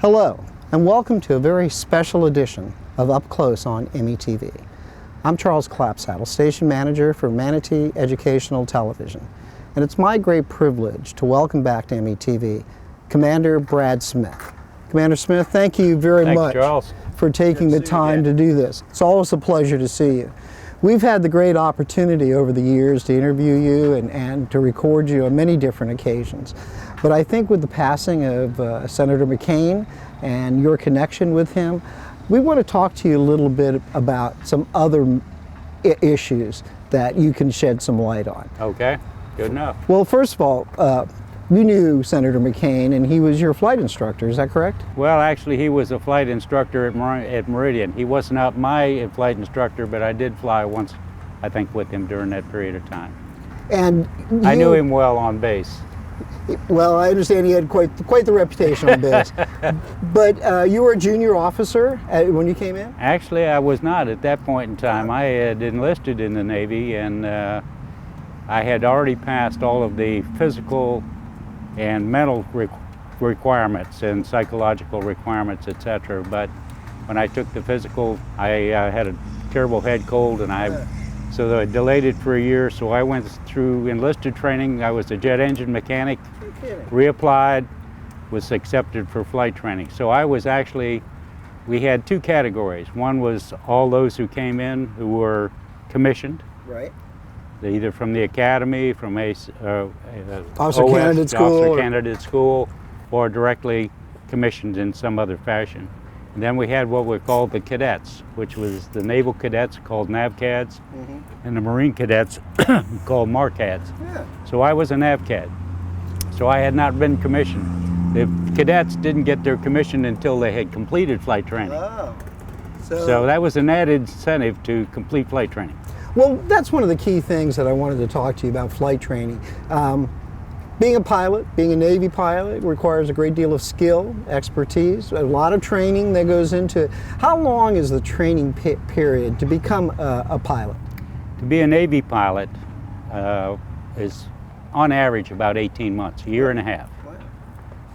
Hello, and welcome to a very special edition of Up Close on METV. I'm Charles Clapsaddle, Station Manager for Manatee Educational Television, and it's my great privilege to welcome back to METV Commander Brad Smith. Commander Smith, thank you very much for taking the time to do this. It's always a pleasure to see you. We've had the great opportunity over the years to interview you and to record you on many different occasions. But I think with the passing of Senator McCain and your connection with him, we want to talk to you a little bit about some other issues that you can shed some light on. Okay, good enough. Well, first of all, you knew Senator McCain and he was your flight instructor, is that correct? Well, actually he was a flight instructor at Meridian. He was not my flight instructor, but I did fly once, I think, with him during that period of time. And I knew him well on base. Well, I understand he had quite the reputation on base. But you were a junior officer when you came in? Actually, I was not at that point in time. I had enlisted in the Navy, and I had already passed all of the physical and mental requirements and psychological requirements, etc. But when I took the physical, I had a terrible head cold, and so I delayed it for a year. So I went through enlisted training. I was a jet engine mechanic, reapplied, was accepted for flight training. So I was actually, we had two categories. One was all those who came in who were commissioned. Right. Either from the academy, from officer candidate school, or directly commissioned in some other fashion. And then we had what were called the cadets, which was the naval cadets called NAVCADs, and the Marine cadets called MARCADs. Yeah. So I was a NAVCAD. So I had not been commissioned. The cadets didn't get their commission until they had completed flight training. Oh. So that was an added incentive to complete flight training. Well, that's one of the key things that I wanted to talk to you about flight training. Being a pilot, being a Navy pilot, requires a great deal of skill, expertise, a lot of training that goes into it. How long is the training period to become a pilot? To be a Navy pilot is on average about 18 months, a year and a half. Wow.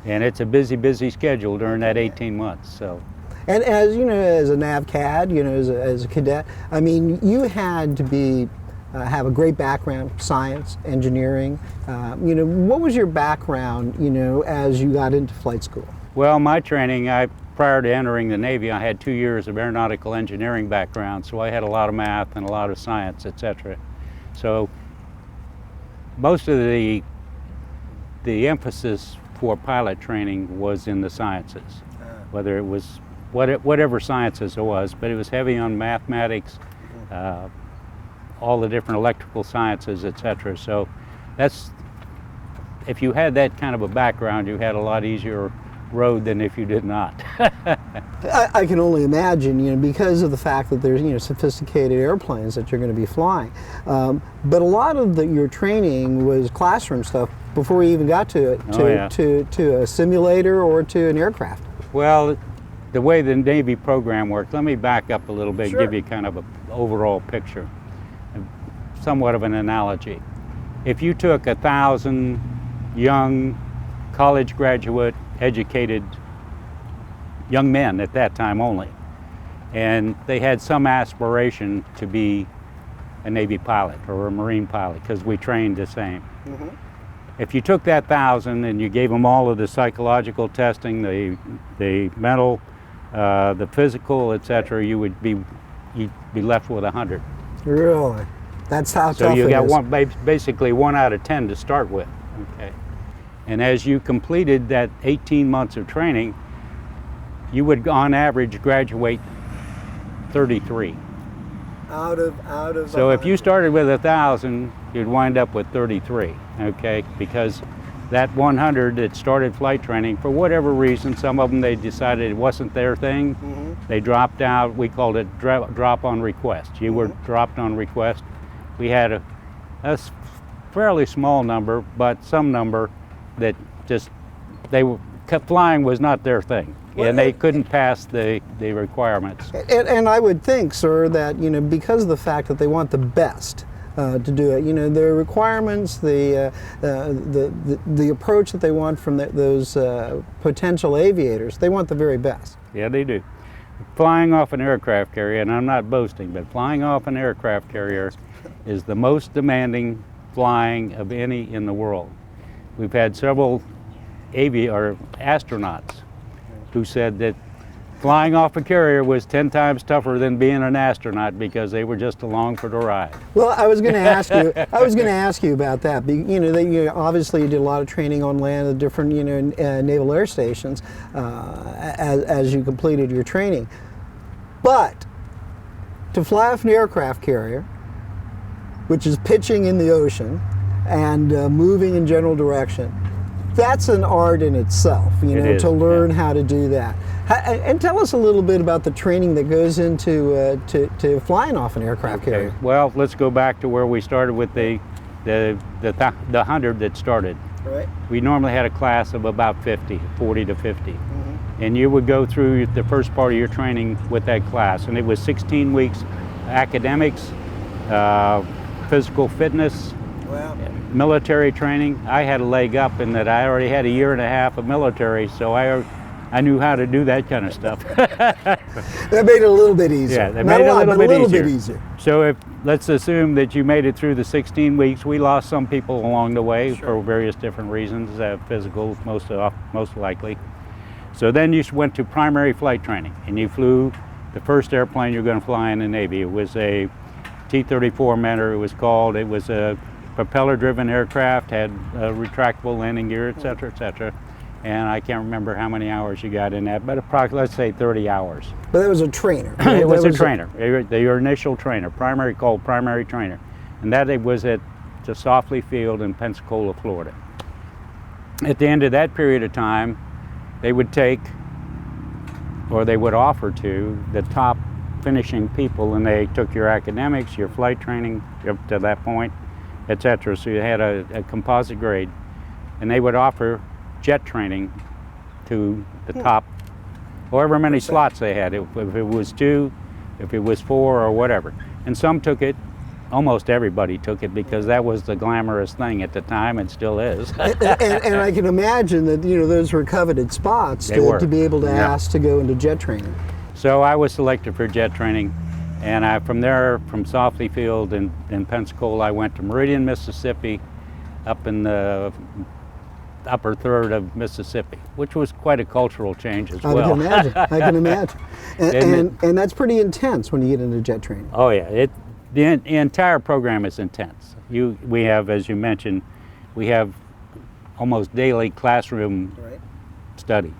And it's a busy schedule during that 18 months. So. And as you know, as a NAVCAD, you know, as a cadet, I mean, you had to be have a great background, science, engineering. You know, what was your background, you know, as you got into flight school? Well, my training, prior to entering the Navy, I had 2 years of aeronautical engineering background, so I had a lot of math and a lot of science, etc. So most of the emphasis for pilot training was in the sciences, whether it was whatever sciences it was, but it was heavy on mathematics, all the different electrical sciences, etc. So that's, if you had that kind of a background, you had a lot easier road than if you did not. I can only imagine, you know, because of the fact that there's, you know, sophisticated airplanes that you're going to be flying. But a lot of your training was classroom stuff before you even got to a simulator or to an aircraft. Well, the way the Navy program worked, let me back up a little bit, Sure. give you kind of an overall picture, somewhat of an analogy. If you took 1,000 young college graduate, educated young men at that time only, and they had some aspiration to be a Navy pilot or a Marine pilot, because we trained the same. Mm-hmm. If you took that 1,000 and you gave them all of the psychological testing, the mental, the physical, etc., you'd be left with 100. Really? That's how tough it is. So you got basically 1 out of 10 to start with. Okay. And as you completed that 18 months of training, you would on average graduate 33. Out of So if you started with 1,000, you'd wind up with 33, okay? Because that 100 that started flight training, for whatever reason, some of them they decided it wasn't their thing. They dropped out. We called it drop on request. You were dropped on request. We had a fairly small number, but some number that just flying was not their thing, and they couldn't pass the requirements. And I would think, sir, that because of the fact that they want the best to do it, the requirements, the approach that they want from those potential aviators, they want the very best. Yeah, they do. Flying off an aircraft carrier, and I'm not boasting, but flying off an aircraft carrier is the most demanding flying of any in the world. We've had several astronauts who said that flying off a carrier was 10 times tougher than being an astronaut because they were just along for the ride. Well, I was going to ask you. I was going to ask you about that. Obviously you did a lot of training on land at different naval air stations as you completed your training. But to fly off an aircraft carrier, which is pitching in the ocean and moving in general direction, that's an art in itself, to learn how to do that. And tell us a little bit about the training that goes into to flying off an aircraft carrier. Well, let's go back to where we started with the 100 that started. Right. We normally had a class of about 40 to 50. And you would go through the first part of your training with that class, and it was 16 weeks academics, physical fitness, military training. I had a leg up in that I already had a year and a half of military, so I knew how to do that kind of stuff. That made it a little bit easier. Yeah, that made it a little bit easier. So let's assume that you made it through the 16 weeks. We lost some people along the way for various different reasons, physical most likely. So then you went to primary flight training, and you flew the first airplane you're going to fly in the Navy. It was a T-34 Mentor, it was called. It was a propeller-driven aircraft, had retractable landing gear, et cetera, and I can't remember how many hours you got in that, but approximately, let's say 30 hours. But that was a trainer. Right? It was a trainer, your initial trainer, called primary trainer, and that it was at the Softly Field in Pensacola, Florida. At the end of that period of time, they would take, or they would offer to, the top finishing people, and they took your academics, your flight training up to that point, etc. So you had a composite grade, and they would offer jet training to the top, however many slots they had. If it was 2, if it was 4, or whatever. And some took it. Almost everybody took it because that was the glamorous thing at the time, and still is. and I can imagine that those were coveted spots to be able to ask to go into jet training. So I was selected for jet training. And from there, from Softly Field in Pensacola, I went to Meridian, Mississippi, up in the upper third of Mississippi, which was quite a cultural change as well. I can imagine. And that's pretty intense when you get into jet training. Oh yeah, the entire program is intense. We have, as you mentioned, we have almost daily classroom study.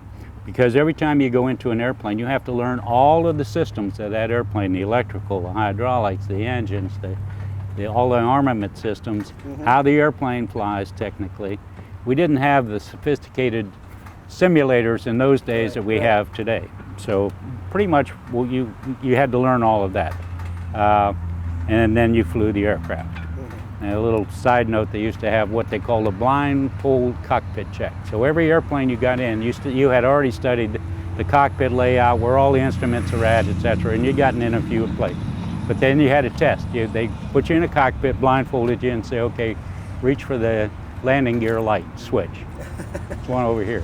Because every time you go into an airplane, you have to learn all of the systems of that airplane, the electrical, the hydraulics, the engines, all the armament systems, how the airplane flies technically. We didn't have the sophisticated simulators in those days that we have today. So pretty much you had to learn all of that. And then you flew the aircraft. And a little side note, they used to have what they call a blindfold cockpit check. So every airplane you got in, you had already studied the cockpit layout, where all the instruments are at, etc., and you'd gotten in a few places. But then you had a test. They put you in a cockpit, blindfolded you, and say, okay, reach for the landing gear light switch. There's one over here,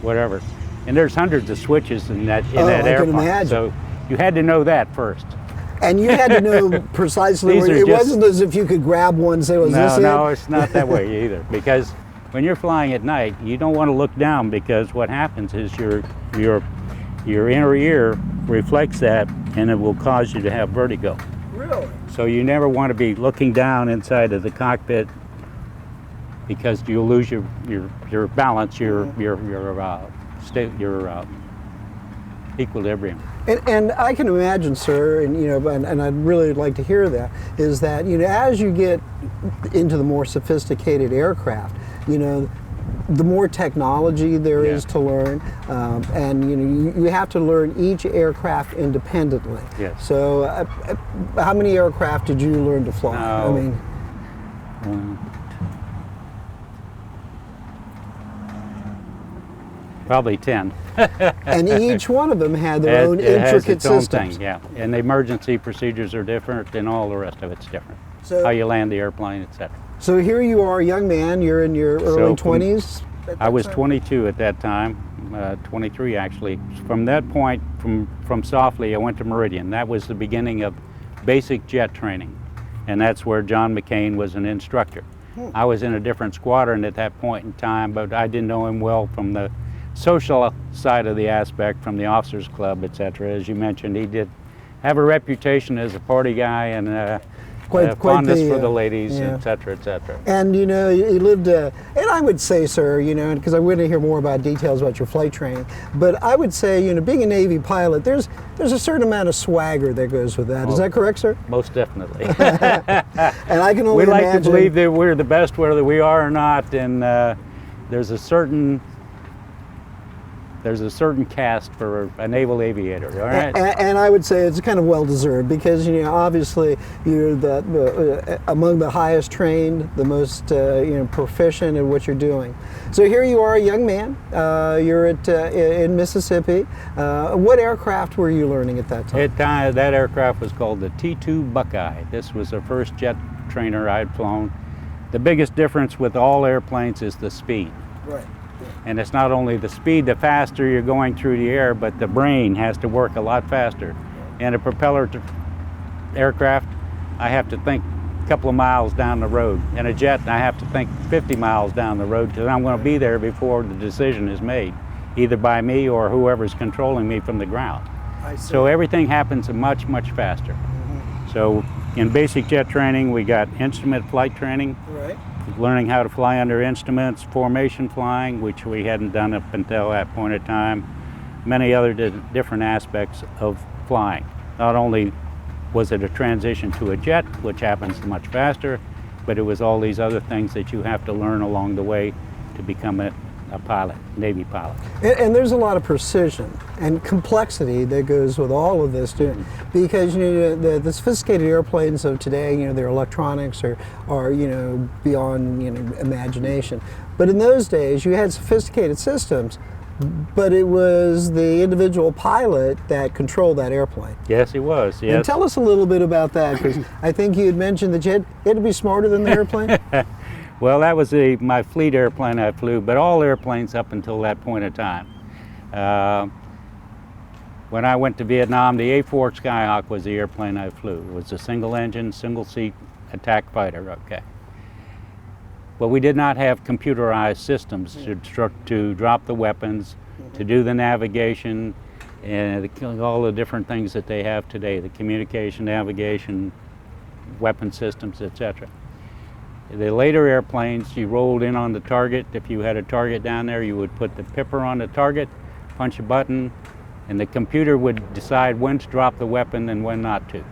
whatever. And there's hundreds of switches in that airplane. So you had to know that first. And you had to know precisely where it wasn't as if you could grab one and say, was this it? No, it's not that way either. Because when you're flying at night, you don't want to look down, because what happens is your inner ear reflects that, and it will cause you to have vertigo. Really? So you never want to be looking down inside of the cockpit, because you'll lose your balance, your equilibrium. And I can imagine, sir, and I'd really like to hear that, is that as you get into the more sophisticated aircraft, the more technology there Yeah. is to learn, and you have to learn each aircraft independently. Yes. So, how many aircraft did you learn to fly? I Oh. mean, Probably 10. and each one of them had their own It has intricate its own systems. thing, yeah. And the emergency procedures are different, and all the rest of it's different. So, How you land the airplane, etc. so here you are, a young man. You're in your early 20s. I was 22 at that time, 23 actually. From that point, from Softly, I went to Meridian. That was the beginning of basic jet training, and that's where John McCain was an instructor. I was in a different squadron at that point in time, but I didn't know him well from the social side of the aspect, from the officers club, etc. As you mentioned, he did have a reputation as a party guy and Quite fondness the, for the ladies, yeah. etc., etc. And he lived, and I would say, sir, because I want to hear more about details about your flight training, but I would say, being a Navy pilot, there's a certain amount of swagger that goes with that. Is that correct, sir? Most definitely. And I can only We like imagine. to believe that we're the best, whether we are or not, and there's a certain cast for a naval aviator, all right? And I would say it's kind of well-deserved because, obviously you're among the highest trained, the most, proficient in what you're doing. So here you are, a young man. You're in Mississippi. What aircraft were you learning at that time? That aircraft was called the T-2 Buckeye. This was the first jet trainer I'd flown. The biggest difference with all airplanes is the speed. Right. And it's not only the speed, the faster you're going through the air, but the brain has to work a lot faster. And a propeller aircraft, I have to think a couple of miles down the road. In a jet, I have to think 50 miles down the road because I'm going to be there before the decision is made, either by me or whoever's controlling me from the ground. I see. So everything happens much, much faster. So in basic jet training, we got instrument flight training. Right. Learning how to fly under instruments, formation flying, which we hadn't done up until that point in time, many other different aspects of flying. Not only was it a transition to a jet, which happens much faster, but it was all these other things that you have to learn along the way to become a pilot, Navy pilot. And there's a lot of precision and complexity that goes with all of this, too, because the sophisticated airplanes of today, their electronics are beyond imagination. But in those days, you had sophisticated systems, but it was the individual pilot that controlled that airplane. Yes, he was. Yes. And tell us a little bit about that, because I think you had mentioned that you had to be smarter than the airplane. Well, that was my fleet airplane I flew, but all airplanes up until that point in time. When I went to Vietnam, the A-4 Skyhawk was the airplane I flew. It was a single-engine, single-seat attack fighter, okay. But we did not have computerized systems to drop the weapons, to do the navigation, and all the different things that they have today, the communication, navigation, weapon systems, etc. The later airplanes, you rolled in on the target. If you had a target down there, you would put the pipper on the target, punch a button, and the computer would decide when to drop the weapon and when not to.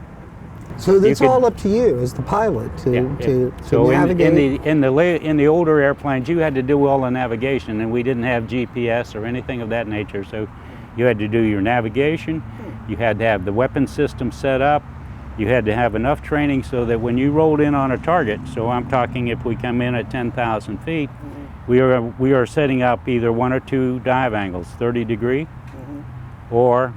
So that's all up to you as the pilot to navigate. In the older airplanes, you had to do all the navigation, and we didn't have GPS or anything of that nature. So you had to do your navigation. You had to have the weapon system set up. You had to have enough training so that when you rolled in on a target, so I'm talking if we come in at 10,000 feet, we are setting up either one or two dive angles, 30 degree or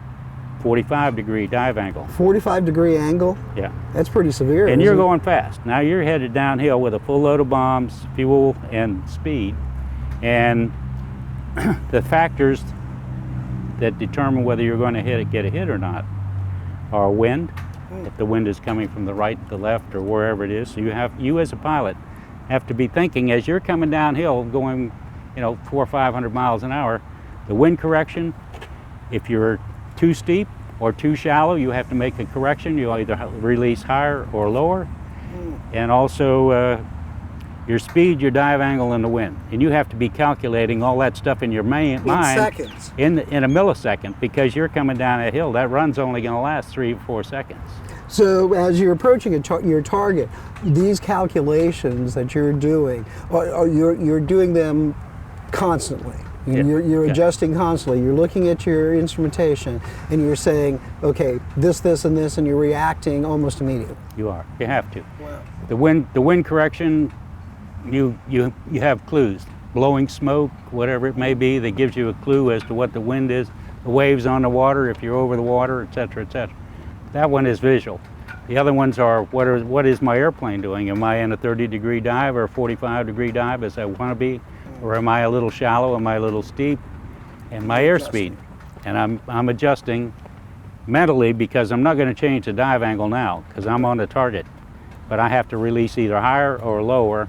45 degree dive angle. 45 degree angle? Yeah. That's pretty severe. And you're going fast. Now you're headed downhill with a full load of bombs, fuel, and speed. And the factors that determine whether you're going to get a hit or not are wind, if the wind is coming from the right, the left, or wherever it is. So you as a pilot have to be thinking as you're coming downhill, going 400 or 500 miles an hour, the wind correction, if you're too steep or too shallow, you have to make a correction. You'll either release higher or lower. And also your speed, your dive angle, and the wind. And you have to be calculating all that stuff in your mind seconds. in a millisecond, because you're coming down a hill. That run's only going to last 3 or 4 seconds. So as you're approaching your target, these calculations that you're doing, you're doing them constantly. Yeah. You're Yeah. adjusting constantly. You're looking at your instrumentation and you're saying, okay, this, and this, and you're reacting almost immediately. You are. You have to. Wow. The wind correction, you have clues. Blowing smoke, whatever it may be, that gives you a clue as to what the wind is, the waves on the water, if you're over the water, etc., etc. That one is visual. The other ones are what is my airplane doing? Am I in a 30-degree dive or a 45-degree dive as I want to be? Or am I a little shallow? Am I a little steep? And my airspeed. And I'm adjusting mentally because I'm not going to change the dive angle now because I'm on the target. But I have to release either higher or lower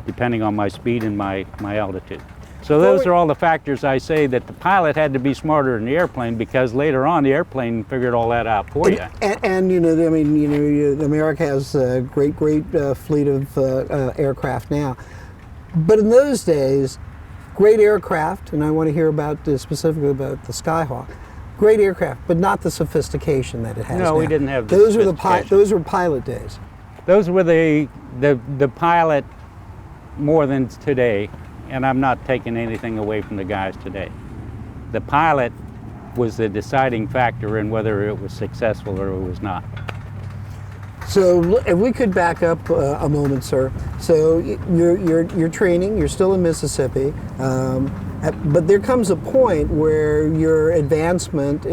depending on my speed and my altitude. So those are all the factors I say that the pilot had to be smarter than the airplane because later on the airplane figured all that out for you. And you know, I mean, you know, America has a great fleet of aircraft now. But in those days, great aircraft, and I want to hear about specifically about the Skyhawk. Great aircraft, but not the sophistication that it has now. No, we didn't have the those sophistication. Those were pilot days. Those were the pilot more than today, and I'm not taking anything away from the guys today. The pilot was the deciding factor in whether it was successful or it was not. So if we could back up a moment, sir. So you're training, you're still in Mississippi, but there comes a point where your advancement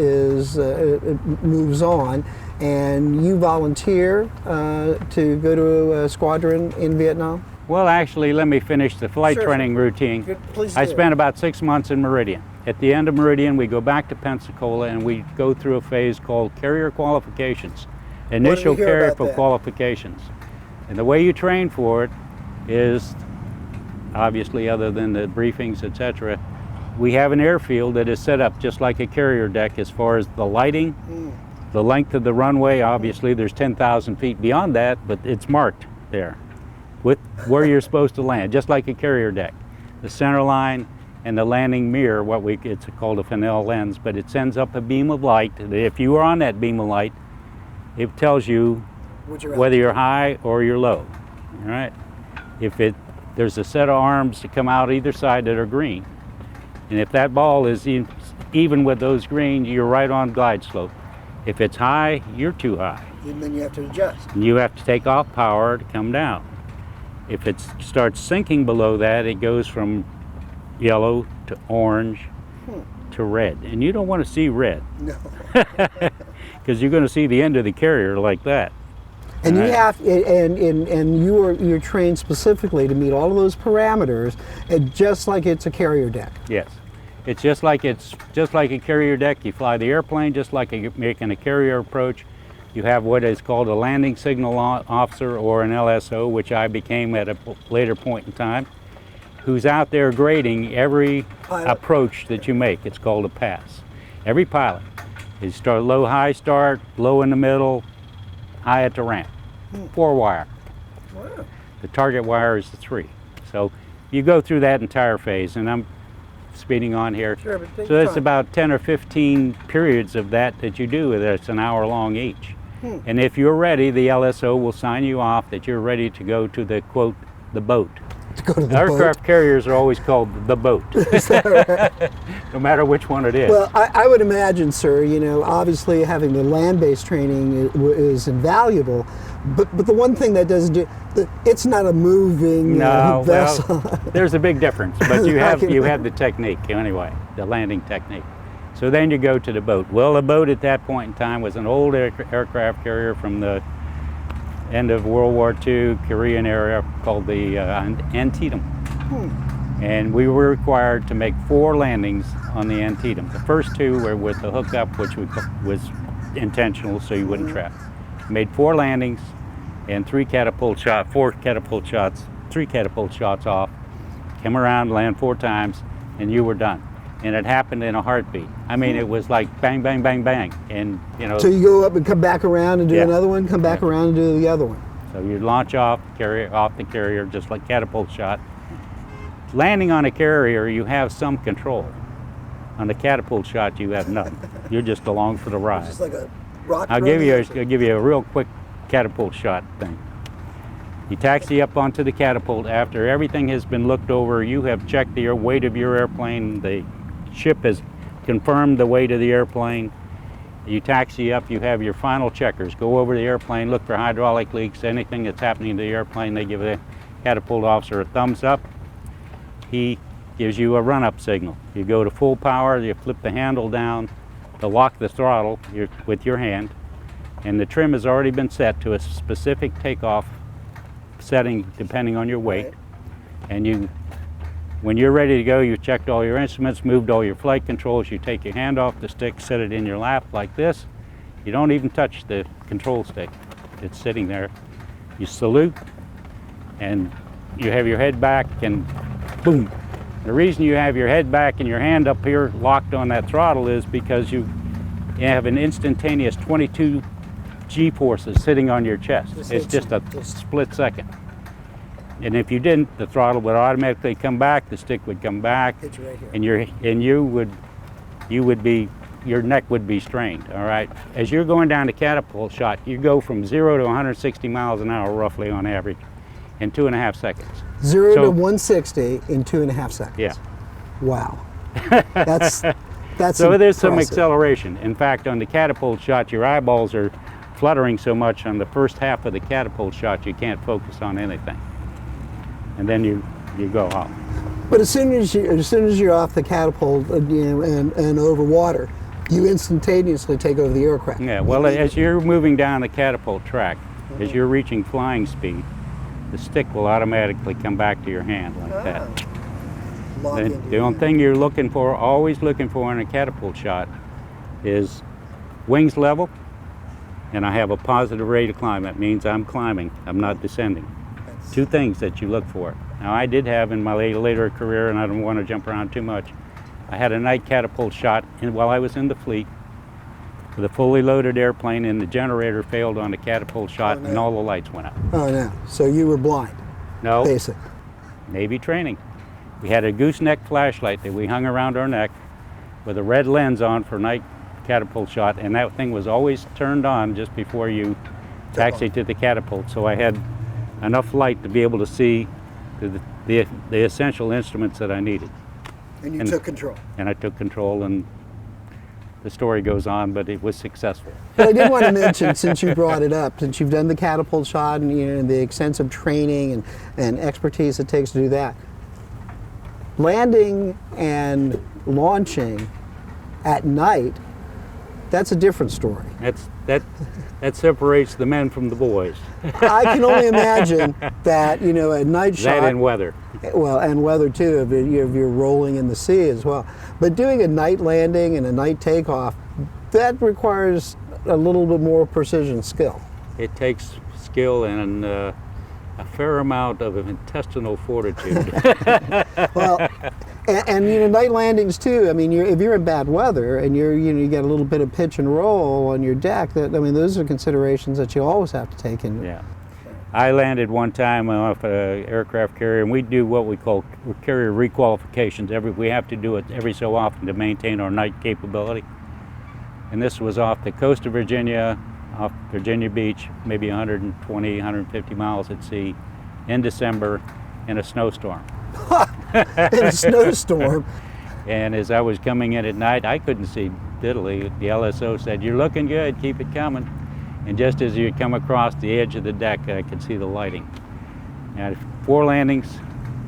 moves on, and you volunteer to go to a squadron in Vietnam? Well, actually, let me finish the flight training routine. Good, please I do. spent about 6 months in Meridian. At the end of Meridian, we go back to Pensacola and we go through a phase called carrier qualifications. Initial carrier qualifications. And the way you train for it is, obviously other than the briefings, etc., we have an airfield that is set up just like a carrier deck as far as the lighting, the length of the runway. Obviously there's 10,000 feet beyond that, but it's marked there with where you're supposed to land, just like a carrier deck. The center line and the landing mirror, it's called a Fresnel lens, but it sends up a beam of light. If you are on that beam of light, it tells you whether you're high or you're low. All right. There's a set of arms that come out either side that are green, and if that ball is even with those green, you're right on glide slope. If it's high, you're too high. And then you have to adjust. And you have to take off power to come down. If it starts sinking below that, it goes from yellow to orange to red, and you don't want to see red. No. Because you're going to see the end of the carrier like that. And you have, and you're trained specifically to meet all of those parameters, just like it's a carrier deck. Yes, it's just like a carrier deck. You fly the airplane just like making a carrier approach. You have what is called a landing signal officer or an LSO, which I became at a later point in time, who's out there grading every approach that you make. It's called a pass. Every pilot. You start low, high start, low in the middle, high at the ramp. 4 wire. Wow. The target wire is the 3. So you go through that entire phase, and I'm speeding on here. Sure, but take so your that's time. about 10 or 15 periods of that you do. That's an hour long each. And if you're ready, the LSO will sign you off that you're ready to go to the, quote, the boat. To go to the Aircraft boat. carriers are always called the boat. Is that right? No matter which one it is. Well, I would imagine, sir, you know, obviously having the land-based training is invaluable, but the one thing that doesn't do, it's not a moving vessel. Well, there's a big difference, but you have the technique anyway, the landing technique. So then you go to the boat. Well, the boat at that point in time was an old aircraft carrier from the end of World War II, Korean era, called the Antietam. And we were required to make 4 landings on the Antietam. The first 2 were with the hookup, which was intentional so you wouldn't trap. Made 4 landings and 3 catapult shots off, came around, land 4 times, and you were done. And it happened in a heartbeat. I mean, it was like bang, bang, bang, bang. And, you know. So you go up and come back around and do another one, come back around and do the other one. So you launch off the carrier, just like catapult shot. Landing on a carrier, you have some control. On the catapult shot, you have nothing. You're just along for the ride. It's just like a rock. I'll give you a real quick catapult shot thing. You taxi up onto the catapult. After everything has been looked over, you have checked the weight of your airplane. The ship has confirmed the weight of the airplane. You taxi up, you have your final checkers. Go over the airplane, look for hydraulic leaks, anything that's happening to the airplane. They give the catapult officer a thumbs up. He gives you a run-up signal. You go to full power, you flip the handle down to lock the throttle with your hand, and the trim has already been set to a specific takeoff setting depending on your weight. Right. And when you're ready to go, you checked all your instruments, moved all your flight controls, you take your hand off the stick, set it in your lap like this. You don't even touch the control stick. It's sitting there. You salute, and you have your head back, and boom. The reason you have your head back and your hand up here locked on that throttle is because you have an instantaneous 22 G-forces sitting on your chest. It's just a split second. And if you didn't, the throttle would automatically come back, the stick would come back, Hit you right here. and your neck would be strained, all right? As you're going down the catapult shot, you go from 0 to 160 miles an hour roughly on average in 2.5 seconds. 0 to 160 in 2.5 seconds. Yeah. Wow. That's So there's some impressive. acceleration. In fact, on the catapult shot, your eyeballs are fluttering so much on the first half of the catapult shot, you can't focus on anything. And then you go off. But as soon as you're off the catapult and over water, you instantaneously take over the aircraft. Yeah, well, as you're moving down the catapult track, as you're reaching flying speed, the stick will automatically come back to your hand like that. Lock into The your only hand. thing you're looking for, always looking for in a catapult shot, is wings level, and I have a positive rate of climb. That means I'm climbing, I'm not descending. Two things that you look for. Now, I did have in my later career, and I don't want to jump around too much, I had a night catapult shot while I was in the fleet with a fully loaded airplane, and the generator failed on the catapult shot, and all the lights went out. Oh no! So you were blind, No, basic. Navy training. We had a gooseneck flashlight that we hung around our neck with a red lens on for night catapult shot, and that thing was always turned on just before you taxi to the catapult. So I had enough light to be able to see the essential instruments that I needed. And you took control. And I took control, and the story goes on, but it was successful. But I did want to mention, since you brought it up, since you've done the catapult shot and the extensive training and expertise it takes to do that, landing and launching at night, that's a different story. That separates the men from the boys. I can only imagine that, a night shot. That and weather. Well, and weather too, if you're rolling in the sea as well. But doing a night landing and a night takeoff, that requires a little bit more precision skill. It takes skill and a fair amount of intestinal fortitude. Well, and night landings too. I mean, if you're in bad weather and you get a little bit of pitch and roll on your deck, those are considerations that you always have to take in. Yeah. I landed one time off an aircraft carrier, and we do what we call carrier requalifications. We have to do it every so often to maintain our night capability. And this was off the coast of Virginia, off Virginia Beach, maybe 120, 150 miles at sea, in December, in a snowstorm. In a snowstorm. And as I was coming in at night, I couldn't see diddly. The LSO said, "You're looking good, keep it coming." And just as you come across the edge of the deck, I could see the lighting. And 4 landings,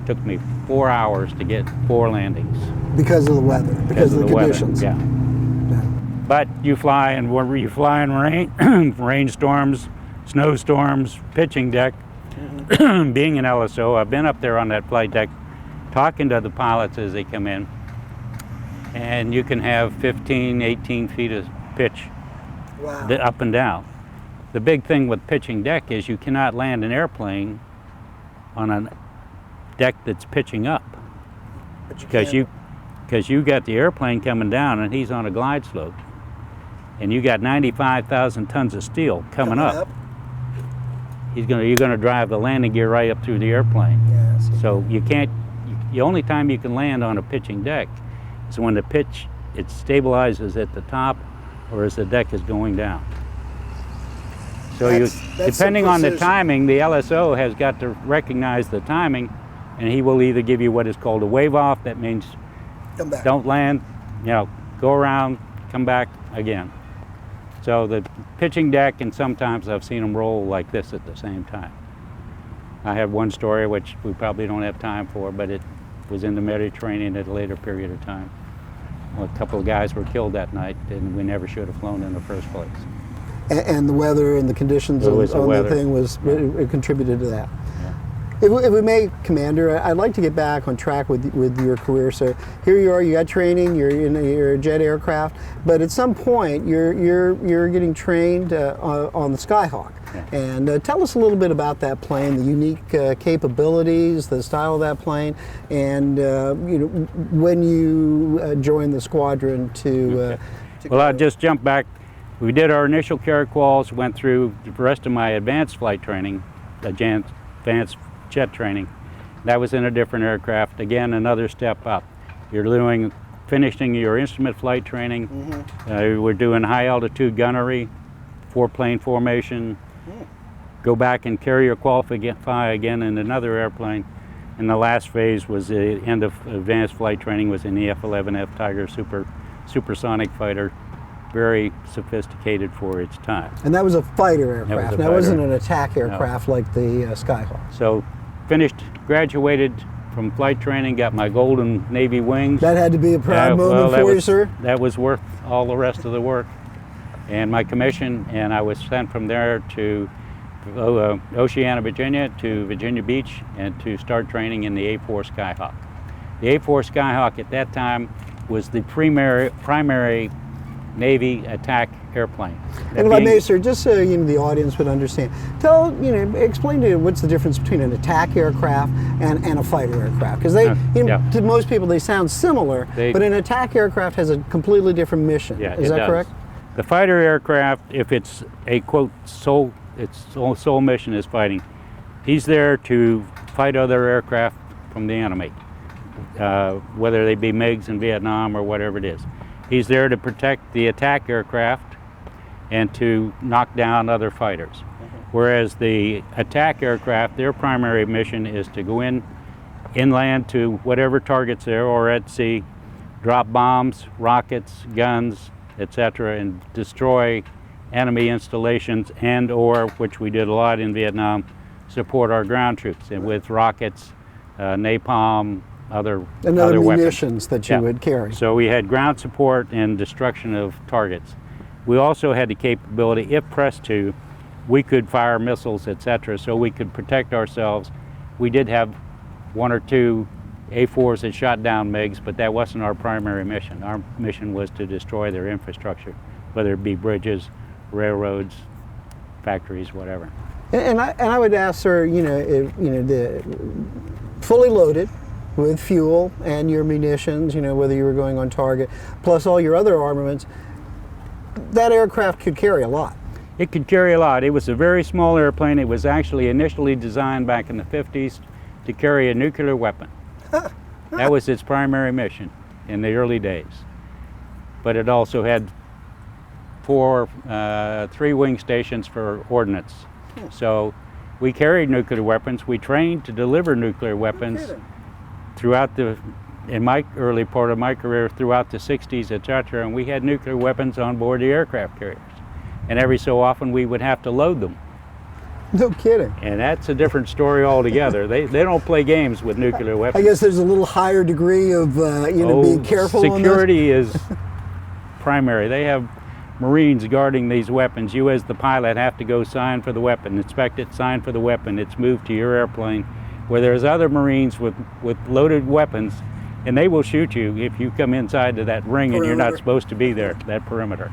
took me 4 hours to get 4 landings. Because of the weather, because of the conditions. Weather, yeah. But you fly in rain, rainstorms, snowstorms, pitching deck. Being an LSO, I've been up there on that flight deck talking to the pilots as they come in. And you can have 15, 18 feet of pitch. Wow. Up and down. The big thing with pitching deck is you cannot land an airplane on a deck that's pitching up, because you got the airplane coming down and he's on a glide slope, and you got 95,000 tons of steel coming up. You're going to drive the landing gear right up through the airplane. Yes. So you can't. The only time you can land on a pitching deck is when it stabilizes at the top, or as the deck is going down. So That's depending some on the precision. timing, the LSO has got to recognize the timing, and he will either give you what is called a wave off. That means Come back. don't land, go around, come back again. So the pitching deck, and sometimes I've seen them roll like this at the same time. I have one story which we probably don't have time for, but it was in the Mediterranean at a later period of time. Well, a couple of guys were killed that night, and we never should have flown in the first place. And the weather and the conditions on the thing it contributed to that. If we may, Commander, I'd like to get back on track with your career. So here you are, you got training, you're a jet aircraft, but at some point you're getting trained on the Skyhawk. Yeah. And tell us a little bit about that plane, the unique capabilities, the style of that plane, and when you joined the squadron to. Well, I'll just jump back. We did our initial carry quals, went through the rest of my advanced flight training, advanced jet training. That was in a different aircraft. Again, another step up. You're finishing your instrument flight training. Mm-hmm. We're doing high altitude gunnery, 4-plane formation. Go back and carrier qualify again in another airplane. And the last phase was the end of advanced flight training, was in the F-11F Tiger supersonic fighter. Very sophisticated for its time. And that was a fighter aircraft. That wasn't an attack aircraft, no, like the Skyhawk. So graduated from flight training, got my golden Navy wings. That had to be a proud moment for you, sir? That was worth all the rest of the work. And my commission, and I was sent from there to Oceana, Virginia, to Virginia Beach, and to start training in the A-4 Skyhawk. The A-4 Skyhawk at that time was the primary Navy attack airplane. And if I may, sir, just so the audience would understand, explain to you what's the difference between an attack aircraft and a fighter aircraft, because to most people they sound similar, but an attack aircraft has a completely different mission. Yeah, is that correct? The fighter aircraft, if it's a quote sole mission is fighting, he's there to fight other aircraft from the enemy, whether they be MiGs in Vietnam or whatever it is. He's there to protect the attack aircraft and to knock down other fighters. Whereas the attack aircraft, their primary mission is to go inland to whatever targets there, or at sea, drop bombs, rockets, guns, etc., and destroy enemy installations, and or, which we did a lot in Vietnam, support our ground troops and with rockets, napalm, other munitions weapons that you would carry. So we had ground support and destruction of targets. We also had the capability, if pressed to, we could fire missiles, etc., so we could protect ourselves. We did have 1 or 2 A-4s that shot down MiGs, but that wasn't our primary mission. Our mission was to destroy their infrastructure, whether it be bridges, railroads, factories, whatever. And I would ask, sir, fully loaded with fuel and your munitions, whether you were going on target, plus all your other armaments, that aircraft could carry a lot. It could carry a lot. It was a very small airplane. It was actually initially designed back in the 50s to carry a nuclear weapon. That was its primary mission in the early days. But it also had 3 wing stations for ordnance. So we carried nuclear weapons. We trained to deliver nuclear weapons throughout in my early part of my career, throughout the 60s, etc., and we had nuclear weapons on board the aircraft carriers. And every so often we would have to load them. No kidding. And that's a different story altogether. They don't play games with nuclear weapons. I guess there's a little higher degree of being careful on this. Security is primary. They have Marines guarding these weapons. You as the pilot have to go sign for the weapon, inspect it, sign for the weapon. It's moved to your airplane, where there's other Marines with loaded weapons, and they will shoot you if you come inside to that ring and you're not supposed to be there, that perimeter.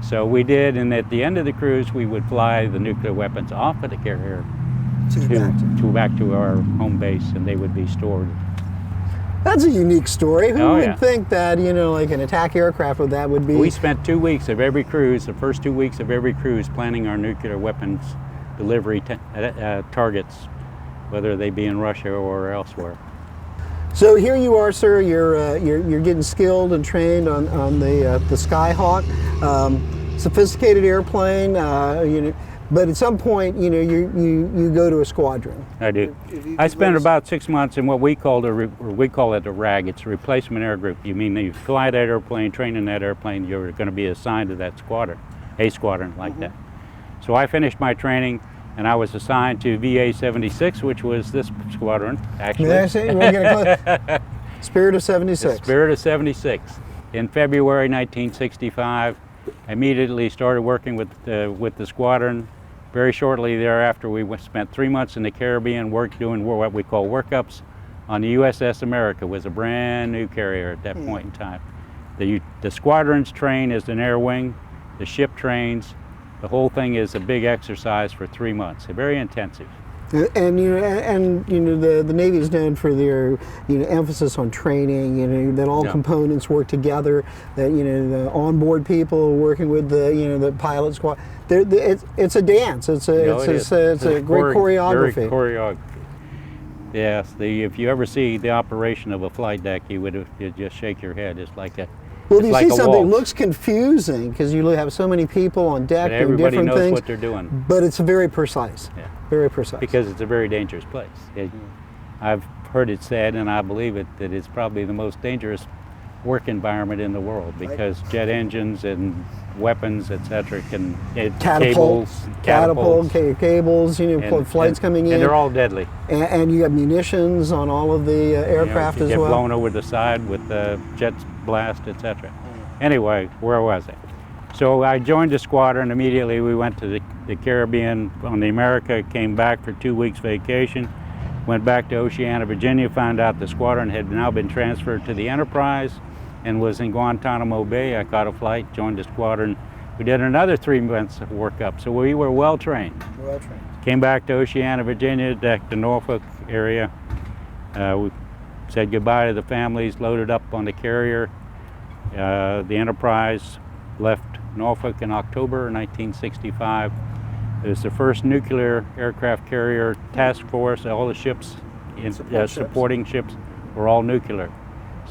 So we did, and at the end of the cruise, we would fly the nuclear weapons off of the carrier back to our home base, and they would be stored. That's a unique story. Who would think that, like an attack aircraft with that would be... We spent 2 weeks of every cruise, the first 2 weeks of every cruise, planning our nuclear weapons delivery targets, whether they be in Russia or elsewhere. So here you are, sir. You're getting skilled and trained on the Skyhawk, sophisticated airplane. But at some point, you know, you go to a squadron. I do. I spent about 6 months in what we call it a RAG. It's a replacement air group. You mean you fly that airplane, train in that airplane, you're going to be assigned to that squadron, a squadron like that. So I finished my training, and I was assigned to VA 76, which was this squadron, actually. Yeah, see, we're gonna Spirit of 76. The Spirit of 76. In February 1965, I immediately started working with the squadron. Very shortly thereafter, we spent 3 months in the Caribbean doing what we call workups on the USS America. It was a brand new carrier at that point in time. The squadrons train as an air wing, the ship trains. The whole thing is a big exercise for 3 months, very intensive. And the Navy is known for their emphasis on training. That all components work together. That the onboard people working with the pilot squad. It's a dance. It's a great choreography. Very choreography. Yes. If you ever see the operation of a flight deck, you'd just shake your head. It's like that. Well, you see something that looks confusing because you have so many people on deck doing different things. Everybody knows what they're doing. But it's very precise. Yeah. Very precise. Because it's a very dangerous place. I've heard it said, and I believe it, that it's probably the most dangerous work environment in the world because jet engines and weapons, etc., can catapults, flights coming in, and they're all deadly. And you have munitions on all of the aircraft as well. Get blown over the side with the jets blast, etc. Anyway, where was I? So I joined the squadron immediately. We went to the Caribbean on the America, came back for 2 weeks vacation, went back to Oceana, Virginia, found out the squadron had now been transferred to the Enterprise and was in Guantanamo Bay. I caught a flight, joined the squadron. We did another 3 months of workup, so we were well trained. Came back to Oceana, Virginia, back to Norfolk area. We said goodbye to the families, loaded up on the carrier. The Enterprise left Norfolk in October 1965. It was the first nuclear aircraft carrier task force. All the ships, supporting ships, were all nuclear.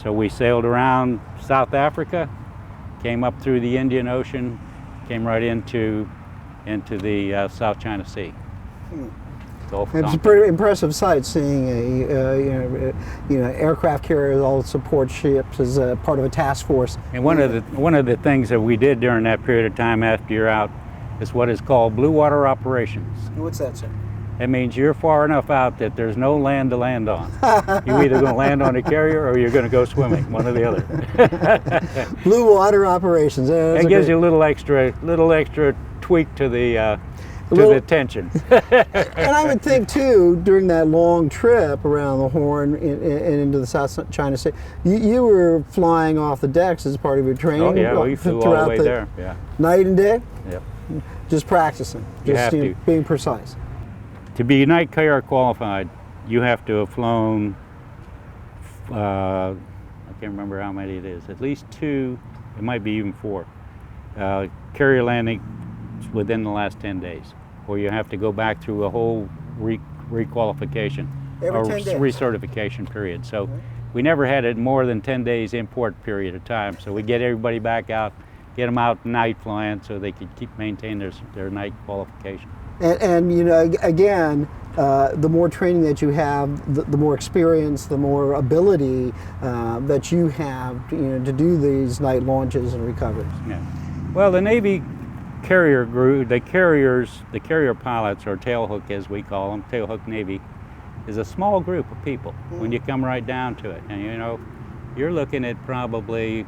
So we sailed around South Africa, came up through the Indian Ocean, came right into the South China Sea. It's a pretty impressive sight seeing a aircraft carrier all support ships as a part of a task force. And one of the things that we did during that period of time after you're out is what is called blue water operations. What's that, sir? It means you're far enough out that there's no land to land on. You're either going to land on a carrier or you're going to go swimming, one or the other. Blue water operations. It gives you a little extra tweak to the tension. And I would think too, during that long trip around the Horn and into the South China Sea, you were flying off the decks as part of your training. Oh yeah, we flew all the way there. Yeah. Night and day. Yep. Just practicing. Just being precise. To be night carrier qualified, you have to have flown. I can't remember how many it is. At least 2. It might be even 4. Carrier landing within the last 10 days, or you have to go back through a whole requalification or recertification period. So we never had it more than 10 days import period of time. So we get everybody back out, get them out night flying so they could maintain their night qualification. And again, the more training that you have, the more experience, the more ability that you have, to do these night launches and recoveries. Yeah. Well, the Navy carrier group, the carrier pilots, or tailhook as we call them, tailhook Navy, is a small group of people when you come right down to it. And you're looking at probably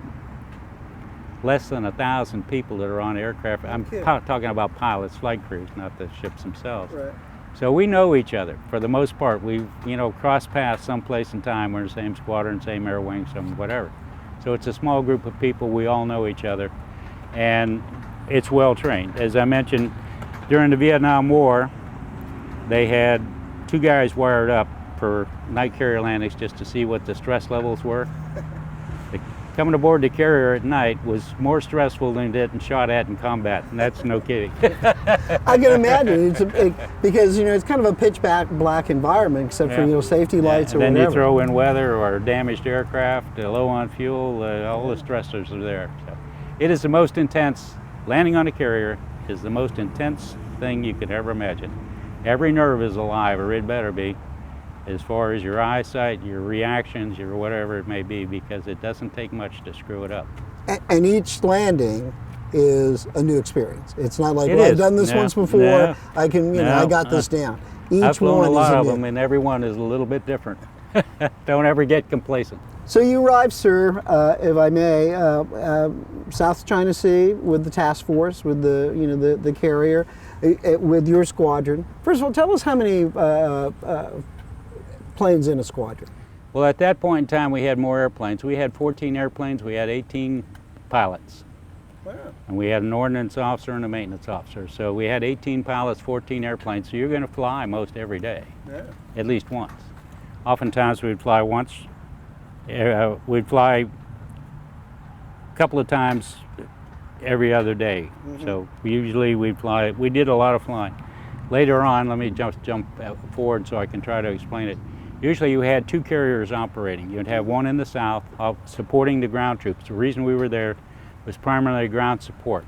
less than 1,000 people that are on aircraft. I'm talking about pilots, flight crews, not the ships themselves. Right. So we know each other for the most part. We've crossed paths someplace in time. We're in the same squadron, same air wing, some whatever. So it's a small group of people. We all know each other, and it's well trained. As I mentioned, during the Vietnam War, they had 2 guys wired up for night carrier landings just to see what the stress levels were. Coming aboard the carrier at night was more stressful than getting shot at in combat, and that's no kidding. I can imagine, because it's kind of a pitch black environment, except for safety lights or then whatever. You throw in weather or damaged aircraft, low on fuel, all the stressors are there. So it is the most intense. Landing on a carrier is the most intense thing you could ever imagine. Every nerve is alive, or it better be, as far as your eyesight, your reactions, your whatever it may be, because it doesn't take much to screw it up. And each landing is a new experience. It's not like, It well, I've is. done this No, once before, no, I can, you know, I got this down. Each I've flown one a lot is of new. them, and every one is a little bit different. Don't ever get complacent. So you arrived, sir, if I may, South China Sea with the task force, with the, you know, the carrier, with your squadron. First of all, tell us how many planes in a squadron. Well, at that point in time, we had more airplanes. We had 14 airplanes. We had 18 pilots. Wow. And we had an ordnance officer and a maintenance officer. So we had 18 pilots, 14 airplanes. So you're going to fly most every day, at least once. Oftentimes we'd fly once. We'd fly a couple of times every other day. So usually we'd fly. We did a lot of flying. Later on, let me just jump forward so I can try to explain it. Usually you had two carriers operating. You'd have one in the south supporting the ground troops. The reason we were there was primarily ground support.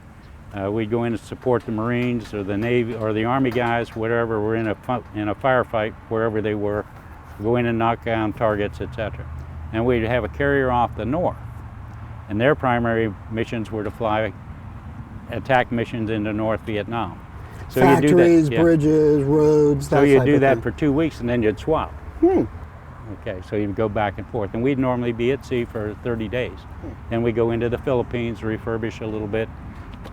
We'd go in to support the Marines or the Navy or the Army guys, whatever were in a firefight, wherever they were, go in and knock down targets, etc. And we'd have a carrier off the north. And their primary missions were to fly attack missions into North Vietnam. So Factories, you do that, bridges, roads, so that you type do of that thing. for 2 weeks and then you'd swap. Okay, so you'd go back and forth. And we'd normally be at sea for 30 days. Then we go into the Philippines, refurbish a little bit,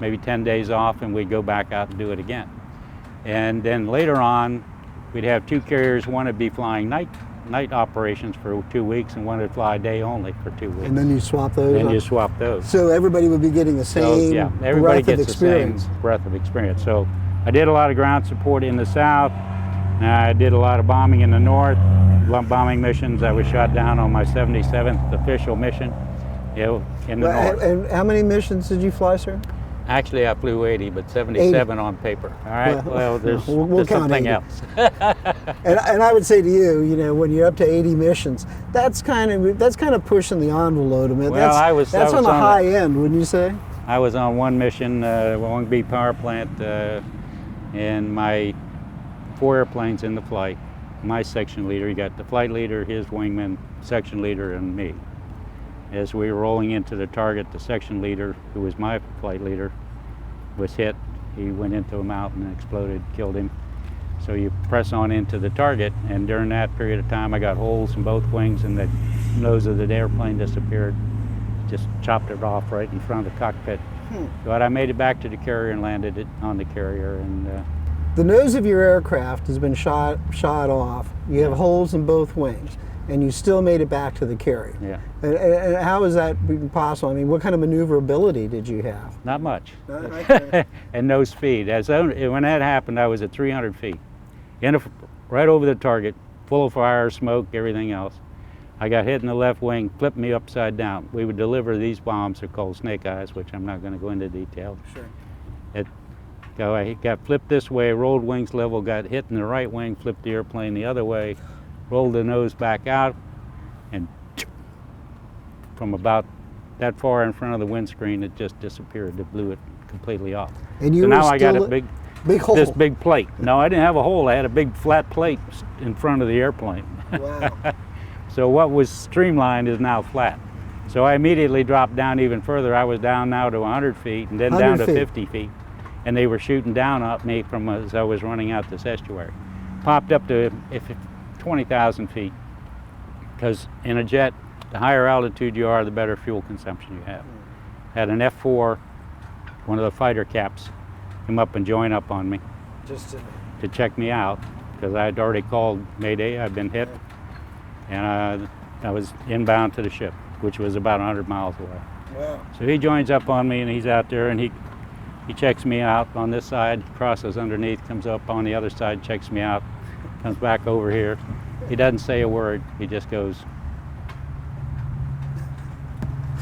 maybe 10 days off, and we'd go back out and do it again. And then later on, we'd have two carriers. One would be flying night operations for 2 weeks, and one would fly day only for 2 weeks. And then you swap those Then up. you swap those. So everybody would be getting the same Yeah, everybody breadth of gets the same experience. breadth of experience. So I did a lot of ground support in the south. I did a lot of bombing in the north, bombing missions. I was shot down on my 77th official mission in the north. And how many missions did you fly, sir? Actually, I flew 80, but 77 on paper. All right. Well, there's, we'll there's count something 80. else. And I would say to you, you know, when you're up to 80 missions, that's kind of pushing the envelope a bit. Well, That's on the high end, wouldn't you say? I was on one mission, Long Beach Power Plant, and my 4 airplanes in the flight. My section leader, you got the flight leader, his wingman, section leader, and me. As we were rolling into the target, the section leader, who was my flight leader, was hit. He went into a mountain and exploded, killed him. So you press on into the target, and during that period of time, I got holes in both wings, and the nose of the airplane disappeared. Just chopped it off right in front of the cockpit. But I made it back to the carrier and landed it on the carrier. And the nose of your aircraft has been shot off. You have holes in both wings, and you still made it back to the carrier. yeah, And how is that possible? I mean, what kind of maneuverability did you have? not much. Okay. And no speed. When that happened, I was at 300 feet, right over the target, full of fire, smoke, everything else. I got hit in the left wing, flipped me upside down. We would deliver these bombs, they're called snake eyes, which I'm not going to go into detail. Sure. I got flipped this way, rolled wings level, got hit in the right wing, flipped the airplane the other way, rolled the nose back out, and from about that far in front of the windscreen, it just disappeared. It blew it completely off. And you So were now I got still a big hole. this big plate. No, I didn't have a hole. I had a big flat plate in front of the airplane. Wow. So what was streamlined is now flat. So I immediately dropped down even further. I was down now to 100 feet and then down to 100 feet. 50 feet. And they were shooting down at me from as I was running out this estuary. Popped up to 20,000 feet. Because in a jet, the higher altitude you are, the better fuel consumption you have. Had an F4, one of the fighter caps, come up and join up on me Just to check me out because I had already called Mayday. I'd been hit. And I was inbound to the ship, which was about 100 miles away. wow. So he joins up on me and he's out there and he checks me out on this side, crosses underneath, comes up on the other side, checks me out, comes back over here. He doesn't say a word, he just goes.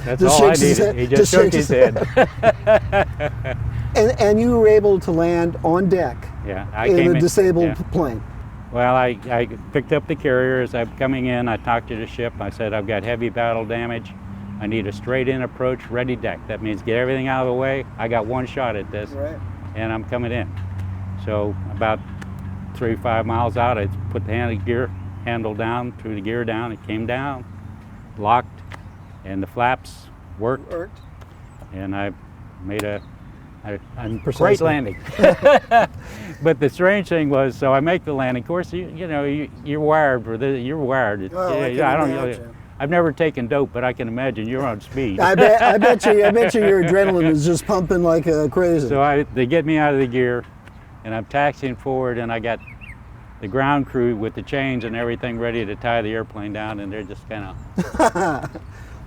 That's Just all I shakes his needed. head. He just shook his head. And you were able to land on deck Yeah, I in came a in. disabled Yeah. plane. Well, I picked up the carrier as I'm coming in. I talked to the ship. I said, I've got heavy battle damage. I need a straight-in approach, ready deck. That means get everything out of the way. I got one shot at this, Right. and I'm coming in. So about 3 or 5 miles out, I put the gear handle down, threw the gear down, it came down, locked, and the flaps worked. And I made a great landing. But the strange thing was, so I make the landing. Of course, you're wired for this. You're wired. I've never taken dope, but I can imagine you're on speed. I bet you your adrenaline is just pumping like crazy. So they get me out of the gear, and I'm taxiing forward, and I got the ground crew with the chains and everything ready to tie the airplane down, and they're just kind of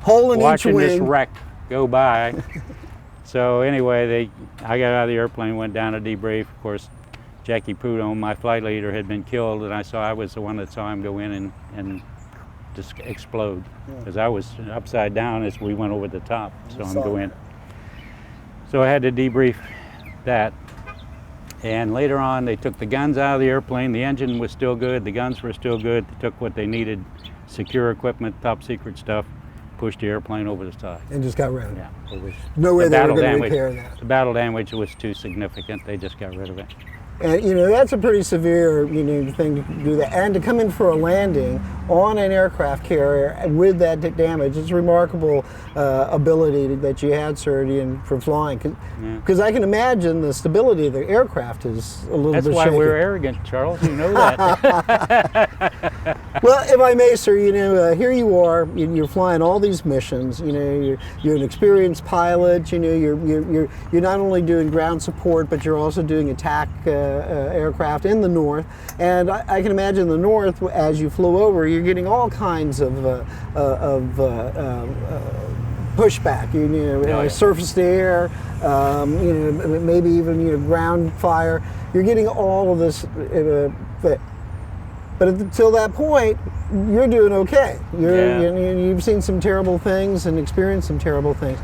watching this wreck go by. So anyway, I got out of the airplane, went down to debrief. Of course, Jackie Prudhomme, my flight leader, had been killed, and I was the one that saw him go in and just explode, because I was upside down as we went over the top, saw him go in. So I had to debrief that. And later on, they took the guns out of the airplane. The engine was still good, the guns were still good. They took what they needed, secure equipment, top secret stuff, pushed the airplane over the side. And just got rid of it. Yeah, it was no way they were going to repair that. The battle damage was too significant. They just got rid of it. And that's a pretty severe thing to do that, and to come in for a landing on an aircraft carrier with that damage. It's a remarkable ability that you had, sir, for flying. Because I can imagine the stability of the aircraft is a little bit shaky. That's why we're arrogant, Charles. You know that. Well, if I may, sir, here you are. You're flying all these missions. You're an experienced pilot. You're not only doing ground support, but you're also doing attack aircraft in the north. And I can imagine the north, as you flew over, you're getting all kinds of pushback. Surface to air, maybe even ground fire. You're getting all of this. But until that point, you're doing okay. You've seen some terrible things and experienced some terrible things.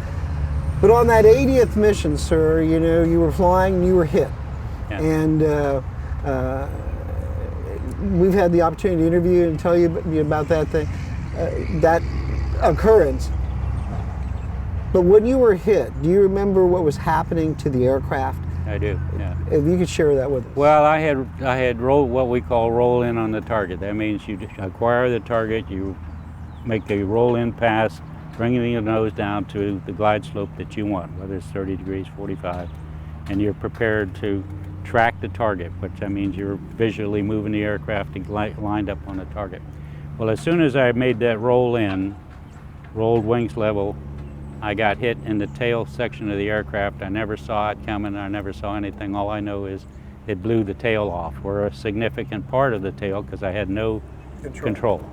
But on that 80th mission, sir, you were flying and you were hit. Yeah. And we've had the opportunity to interview you and tell you about that thing, that occurrence. But when you were hit, do you remember what was happening to the aircraft? I do, yeah. If you could share that with us. Well, I had what we call roll in on the target. That means you acquire the target, you make a roll in pass, bringing your nose down to the glide slope that you want, whether it's 30 degrees, 45, and you're prepared to track the target, which that means you're visually moving the aircraft lined up on the target. Well, as soon as I made that roll in, rolled wings level, I got hit in the tail section of the aircraft. I never saw it coming. I never saw anything. All I know is it blew the tail off, or a significant part of the tail, because I had no control.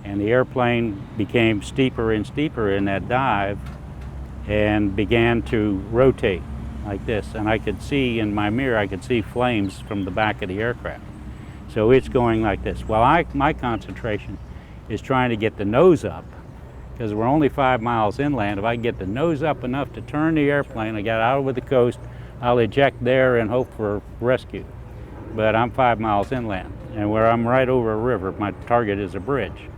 And the airplane became steeper and steeper in that dive and began to rotate like this. And I could see in my mirror, I could see flames from the back of the aircraft. So it's going like this. Well, my concentration is trying to get the nose up, because we're only 5 miles inland. If I can get the nose up enough to turn the airplane, I got out over the coast, I'll eject there and hope for rescue. But I'm 5 miles inland, and where I'm right over a river, my target is a bridge.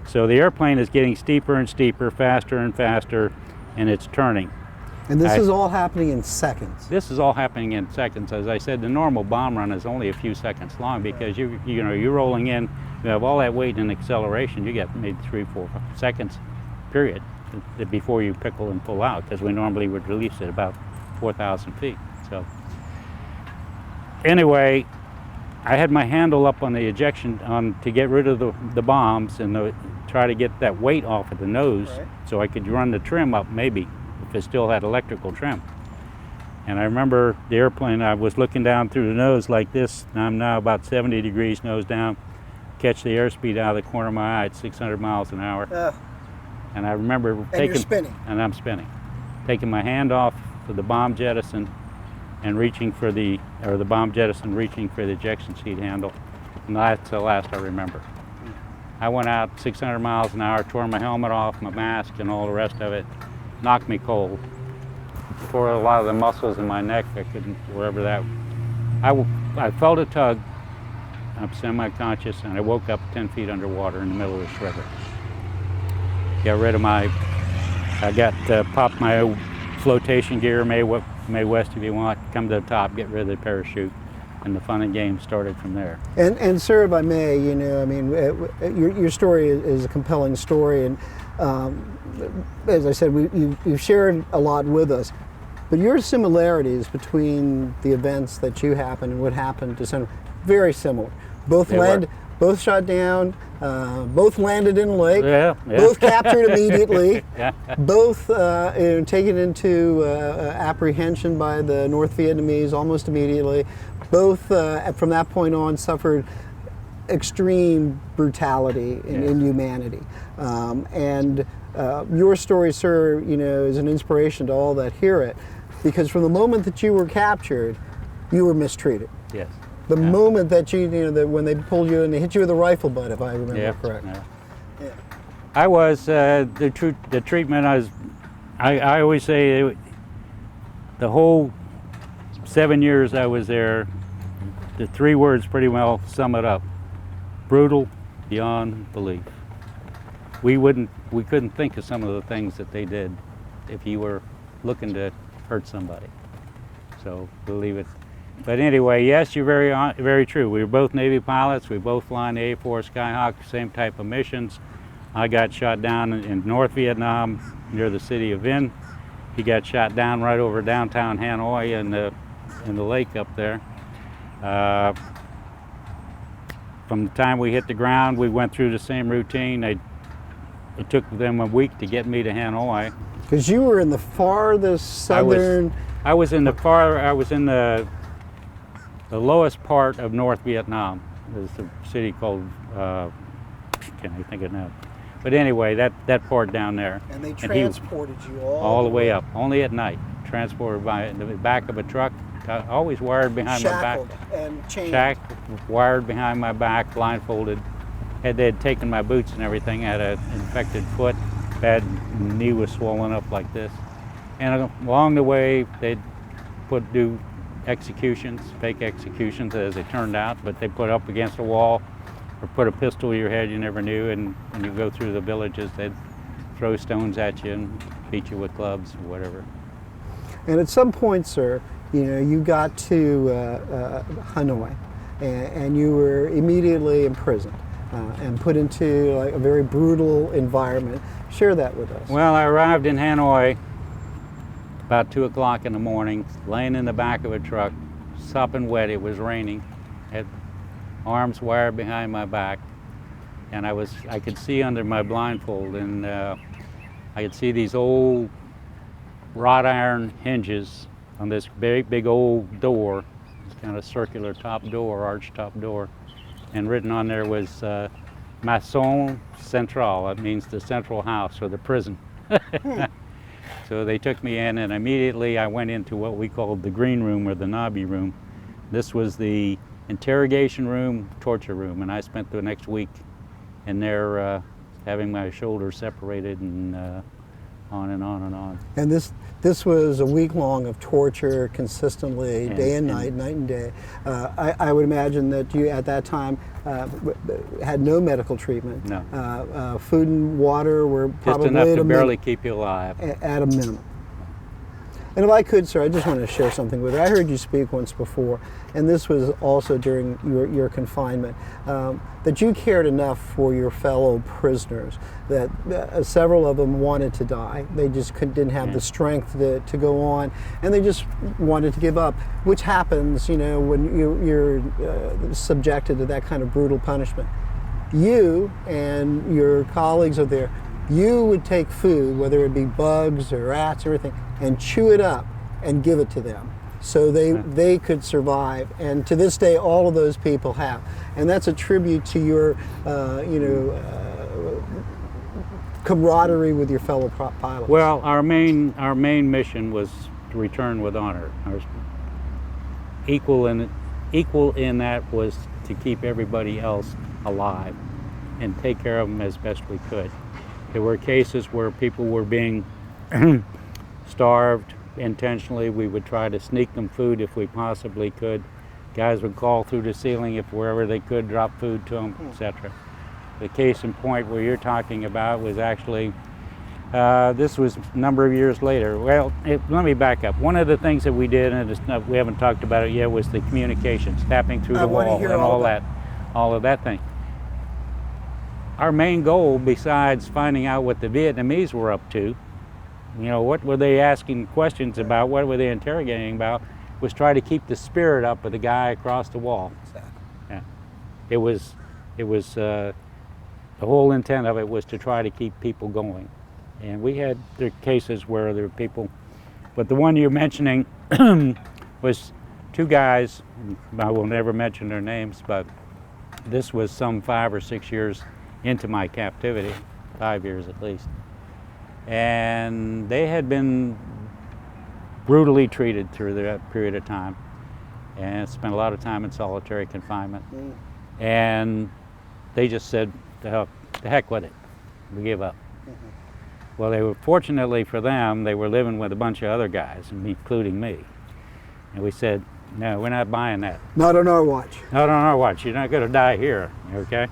So the airplane is getting steeper and steeper, faster and faster, and it's turning. And this is all happening in seconds? This is all happening in seconds. As I said, the normal bomb run is only a few seconds long, because you're rolling in, you have all that weight and acceleration, you get maybe 3, 4 seconds, period, before you pickle and pull out, because we normally would release at about 4,000 feet. So anyway, I had my handle up on the ejection to get rid of the bombs and try to get that weight off of the nose, so I could run the trim up, maybe, if it still had electrical trim. And I remember the airplane, I was looking down through the nose like this, and I'm now about 70 degrees nose down, catch the airspeed out of the corner of my eye at 600 miles an hour. And I remember you're spinning. And I'm spinning. Taking my hand off of the bomb jettison and reaching for the bomb jettison reaching for the ejection seat handle. And that's the last I remember. I went out 600 miles an hour, tore my helmet off, my mask, and all the rest of it. Knocked me cold. Tore a lot of the muscles in my neck. I couldn't, wherever that. I felt a tug. I'm semi-conscious, and I woke up 10 feet underwater in the middle of this river. Got rid of popped my flotation gear, made what May West if you want, come to the top, get rid of the parachute, and the fun and games started from there. And sir, if I may, you know, I mean, your story is a compelling story, and as I said, you've shared a lot with us. But your similarities between the events that you happened and what happened to Senator, very similar. Both shot down, both landed in the lake, both captured immediately, both taken into apprehension by the North Vietnamese almost immediately. Both, from that point on, suffered extreme brutality and inhumanity. And your story, sir, you know, is an inspiration to all that hear it, because from the moment that you were captured, you were mistreated. Yes. The moment that you know, that when they pulled you and they hit you with a rifle butt, if I remember correct. Yeah. I was the treatment. I always say the whole 7 years I was there, the 3 words pretty well sum it up: brutal beyond belief. We couldn't think of some of the things that they did if you were looking to hurt somebody. So believe it. But anyway, yes, you're very true. We were both Navy pilots. We both fly in the A-4 Skyhawk, same type of missions. I got shot down in North Vietnam near the city of Vinh. He got shot down right over downtown Hanoi in the lake up there. From the time we hit the ground, we went through the same routine. It took them a week to get me to Hanoi. Because you were in the farthest southern. I was in the lowest part of North Vietnam. There's a city called, can't I think of it now. But anyway, that part down there. And they transported you all the way up, only at night. Transported in the back of a truck, always wired behind my back. And chained. Shacked, wired behind my back, blindfolded. They had taken my boots and everything. I had an infected foot. Bad knee was swollen up like this. And along the way, they'd do executions, fake executions as it turned out, but they put up against a wall or put a pistol to your head, you never knew, and when you go through the villages, they'd throw stones at you and beat you with clubs or whatever. And at some point, sir, you know, you got to Hanoi, and you were immediately imprisoned and put into like a very brutal environment. Share that with us. Well, I arrived in Hanoi about 2 o'clock in the morning, laying in the back of a truck, sopping wet. It was raining. Had arms wired behind my back, and I could see under my blindfold, and I could see these old wrought iron hinges on this big old door, this kind of circular top door, arched top door, and written on there was Maison Centrale. That means the central house or the prison. So they took me in, and immediately I went into what we called the green room or the Nobby room. This was the interrogation room, torture room, and I spent the next week in there having my shoulders separated and on and on and on. And this was a week long of torture consistently, day and night, night and day. I would imagine that you at that time had no medical treatment. No. Food and water were probably just enough to barely keep you alive. At a minimum. And if I could, sir, I just want to share something with you. I heard you speak once before, and this was also during your confinement, that you cared enough for your fellow prisoners that several of them wanted to die. They just didn't have the strength to go on, and they just wanted to give up, which happens, you know, when you're subjected to that kind of brutal punishment. You and your colleagues are there. You would take food, whether it be bugs or rats or everything, and chew it up and give it to them so they could survive. And to this day, all of those people have. And that's a tribute to your, camaraderie with your fellow pilots. Well, our main mission was to return with honor. Equal in that was to keep everybody else alive and take care of them as best we could. There were cases where people were being starved intentionally. We would try to sneak them food if we possibly could. Guys would crawl through the ceiling if wherever they could, drop food to them, etc. The case in point where you're talking about was actually This was a number of years later. Well, let me back up. One of the things that we did, and we haven't talked about it yet, was the communications, tapping through the wall and all of that thing. Our main goal, besides finding out what the Vietnamese were up to, you know, what were they asking questions about, what were they interrogating about, was try to keep the spirit up of the guy across the wall. Exactly. Yeah. It was the whole intent of it was to try to keep people going. And we had the cases where there were people, but the one you're mentioning was two guys, I will never mention their names, but this was some 5 or 6 years into my captivity, 5 years at least. And they had been brutally treated through that period of time and spent a lot of time in solitary confinement. And they just said, the heck with it, we give up. Well, they were, fortunately for them, they were living with a bunch of other guys, including me. And we said, no, we're not buying that. Not on our watch. Not on our watch. You're not going to die here, okay?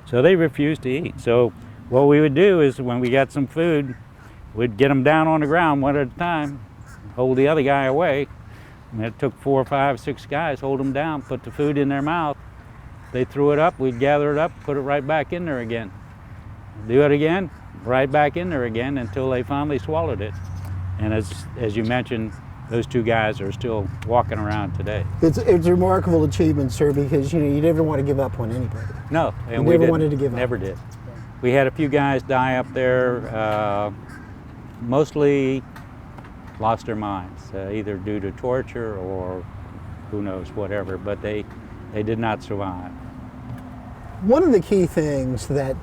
So they refused to eat. So what we would do is when we got some food, we'd get them down on the ground one at a time, hold the other guy away. And it took 4, 5, 6 guys, hold them down, put the food in their mouth. They threw it up, we'd gather it up, put it right back in there again. Do it again, right back in there again until they finally swallowed it. And as you mentioned, those 2 guys are still walking around today. It's a remarkable achievement, sir, because you never want to give up on anybody. No, and we never wanted to give up. Never did. We had a few guys die up there, mostly lost their minds, either due to torture or who knows, whatever, but they did not survive. One of the key things that,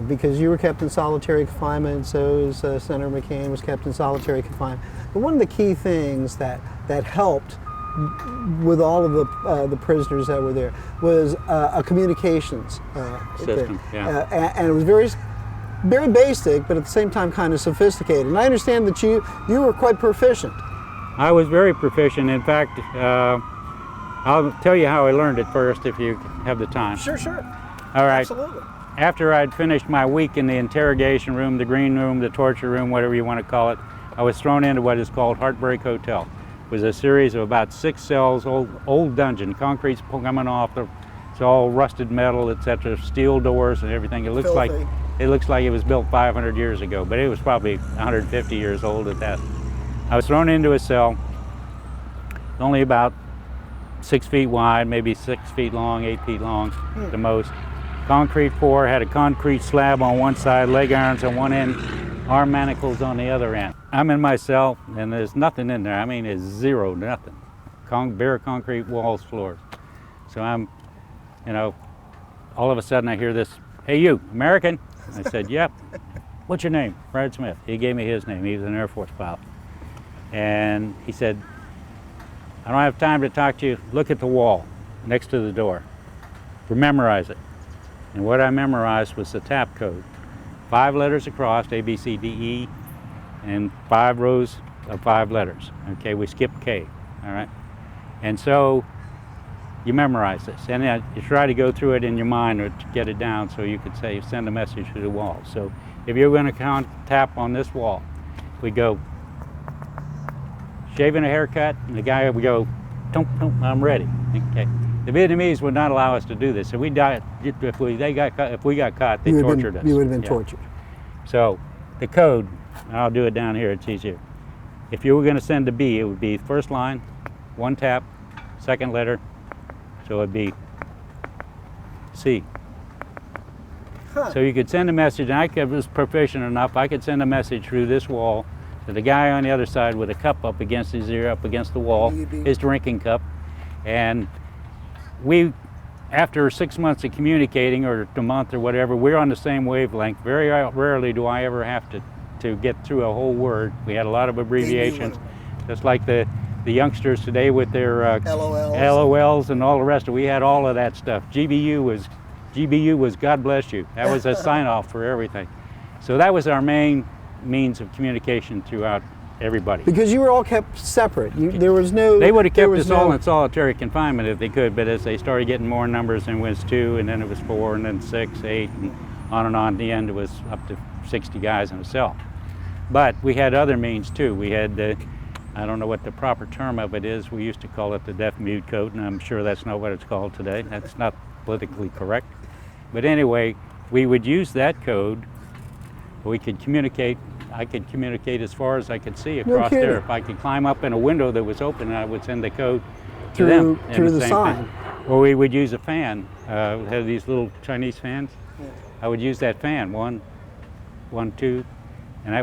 because you were kept in solitary confinement, so was Senator McCain was kept in solitary confinement, but one of the key things that helped with all of the prisoners that were there was a communications system. Yeah. And it was very basic, but at the same time kind of sophisticated. And I understand that you were quite proficient. I was very proficient. In fact, I'll tell you how I learned it first if you have the time. Sure. All right. Absolutely. After I'd finished my week in the interrogation room, the green room, the torture room, whatever you want to call it, I was thrown into what is called Heartbreak Hotel. It was a series of about 6 cells, old dungeon, concrete's coming off, it's all rusted metal, etc., steel doors and everything. It looks like it was built 500 years ago, but it was probably 150 years old at that. I was thrown into a cell, only about 6 feet wide, maybe 6 feet long, 8 feet long at the most. Concrete floor, had a concrete slab on one side, leg irons on one end, arm manacles on the other end. I'm in my cell and there's nothing in there. I mean, it's zero, nothing. Bare concrete walls, floors. So I'm, all of a sudden I hear this, "Hey you, American?" I said, "Yep." "What's your name?" "Brad Smith." He gave me his name. He was an Air Force pilot. And he said, "I don't have time to talk to you. Look at the wall next to the door. Memorize it." And what I memorized was the tap code. 5 letters across, A, B, C, D, E, and 5 rows of 5 letters. Okay, we skipped K, all right? And so you memorize this. And then you try to go through it in your mind or to get it down so you could say, send a message to the wall. So if you're going to tap on this wall, we go, shaving a haircut, and the guy would go, "Tunk, tunk, I'm ready." Okay. The Vietnamese would not allow us to do this. So we died, if we got caught, they tortured us. You would have been tortured. So the code, I'll do it down here, it's easier. If you were going to send a B, it would be first line, 1 tap, second letter, so it'd be C. So you could send a message, and I was proficient enough, I could send a message through this wall to the guy on the other side with a cup up against his ear, up against the wall, his drinking cup. And we, after 6 months of communicating, or a month or whatever, we're on the same wavelength. Very rarely do I ever have to get through a whole word. We had a lot of abbreviations, just like the youngsters today with their LOLs and all the rest of it. We had all of that stuff. GBU was God bless you. That was a sign-off for everything. So that was our main means of communication throughout everybody. Because you were all kept separate. There was no... They would have kept us all in solitary confinement if they could, but as they started getting more numbers, and it was 2, and then it was 4, and then 6, 8, and on. In the end, it was up to 60 guys in a cell. But we had other means too. We had, I don't know what the proper term of it is, we used to call it the deaf-mute code, and I'm sure that's not what it's called today. That's not politically correct. But anyway, we would use that code. We could communicate. I could communicate as far as I could see across there. If I could climb up in a window that was open, I would send the code to them. Through the sign. Or we would use a fan. We had these little Chinese fans. Yeah. I would use that fan, one, two, and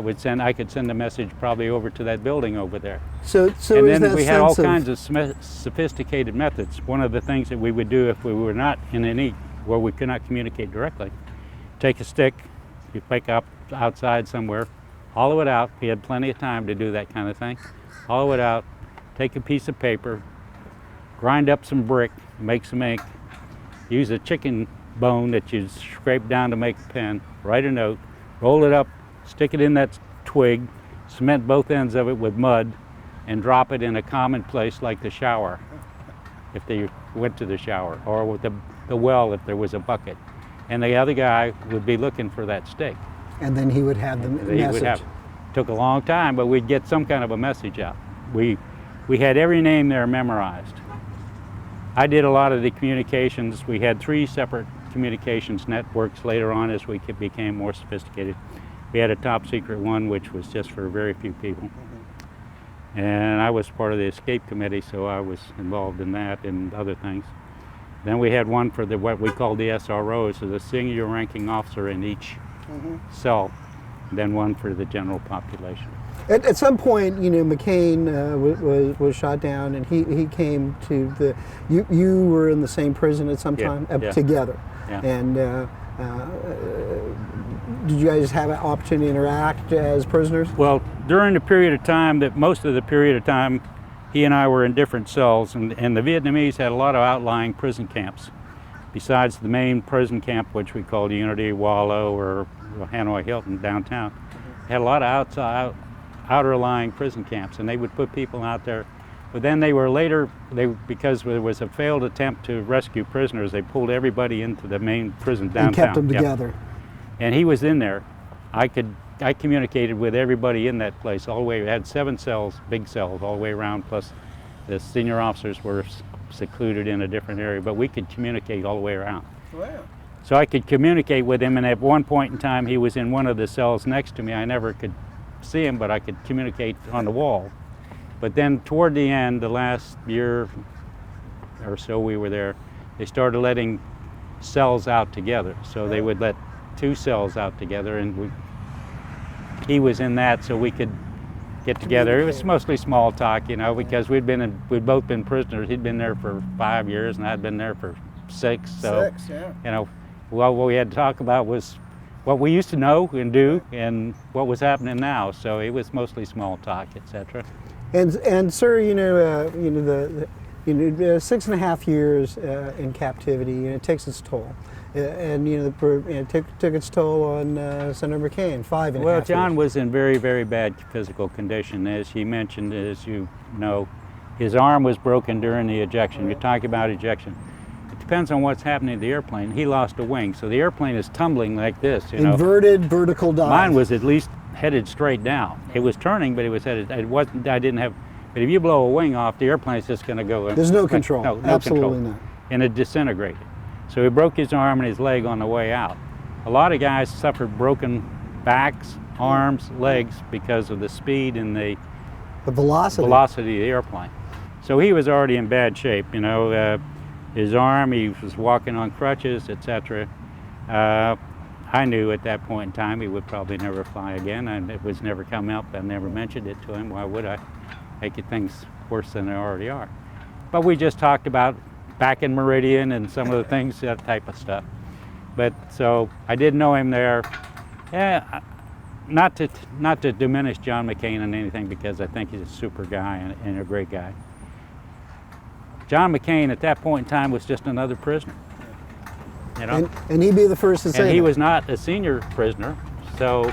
I could send a message probably over to that building over there. So and then we had all kinds of sophisticated methods. One of the things that we would do if we were not in any where we could not communicate directly, take a stick, you pick up outside somewhere, hollow it out. We had plenty of time to do that kind of thing. Hollow it out, take a piece of paper, grind up some brick, make some ink, use a chicken bone that you scrape down to make a pen, write a note, roll it up, stick it in that twig, cement both ends of it with mud, and drop it in a common place like the shower, if they went to the shower, or with the well if there was a bucket. And the other guy would be looking for that stick. And then he would have the message. Took a long time, but we'd get some kind of a message out. We had every name there memorized. I did a lot of the communications. We had 3 separate communications networks later on as we became more sophisticated. We had a top secret one, which was just for very few people. And I was part of the escape committee, so I was involved in that and other things. Then we had one for what we called the SROs, so the senior ranking officer in each cell, then one for the general population. At some point, you know, McCain was shot down, and he came to the. You were in the same prison at some time together, and did you guys have an opportunity to interact as prisoners? Well, during the period of time most of the period of time, he and I were in different cells, and the Vietnamese had a lot of outlying prison camps, besides the main prison camp, which we called Unity, Wallow, or Hanoi Hilton downtown. Had a lot of outer-lying prison camps, and they would put people out there. But then they were later, because there was a failed attempt to rescue prisoners, they pulled everybody into the main prison downtown. And kept them together. And he was in there. I communicated with everybody in that place all the way. We had 7 cells, big cells, all the way around, plus the senior officers were secluded in a different area, but we could communicate all the way around. Wow. So I could communicate with him, and at one point in time he was in one of the cells next to me. I never could see him, but I could communicate on the wall. But then toward the end, the last year or so we were there, they started letting cells out together. So they would let 2 cells out together, and he was in that, so we could get together. It was mostly small talk, you know, because we'd both been prisoners. He'd been there for 5 years, and I'd been there for 6. So, you know, what we had to talk about was what we used to know and do, and what was happening now. So it was mostly small talk, etc. And sir, you know, 6.5 years in captivity, you know, it takes its toll. And you know, it took its toll on Senator McCain, 5.5 years. Well, John was in very, very bad physical condition, as he mentioned. As you know, his arm was broken during the ejection. You're talking about ejection. It depends on what's happening to the airplane. He lost a wing, so the airplane is tumbling like this. You know, inverted vertical dive. Mine was at least headed straight down. It was turning, but it was headed. It wasn't. I didn't have. But if you blow a wing off, the airplane's just going to go. There's no control. No Absolutely control. not. And it disintegrated. So he broke his arm and his leg on the way out. A lot of guys suffered broken backs, arms, legs because of the speed and the velocity of the airplane. So he was already in bad shape, you know. His arm, he was walking on crutches, etc. I knew at that point in time he would probably never fly again, and it was never come up. I never mentioned it to him. Why would I make things worse than they already are? But we just talked about back in Meridian and some of the things, that type of stuff. But so I did know him there. Yeah, not to diminish John McCain and anything, because I think he's a super guy and a great guy. John McCain at that point in time was just another prisoner. You know? And he'd be the first to say and he that. was not a senior prisoner, so,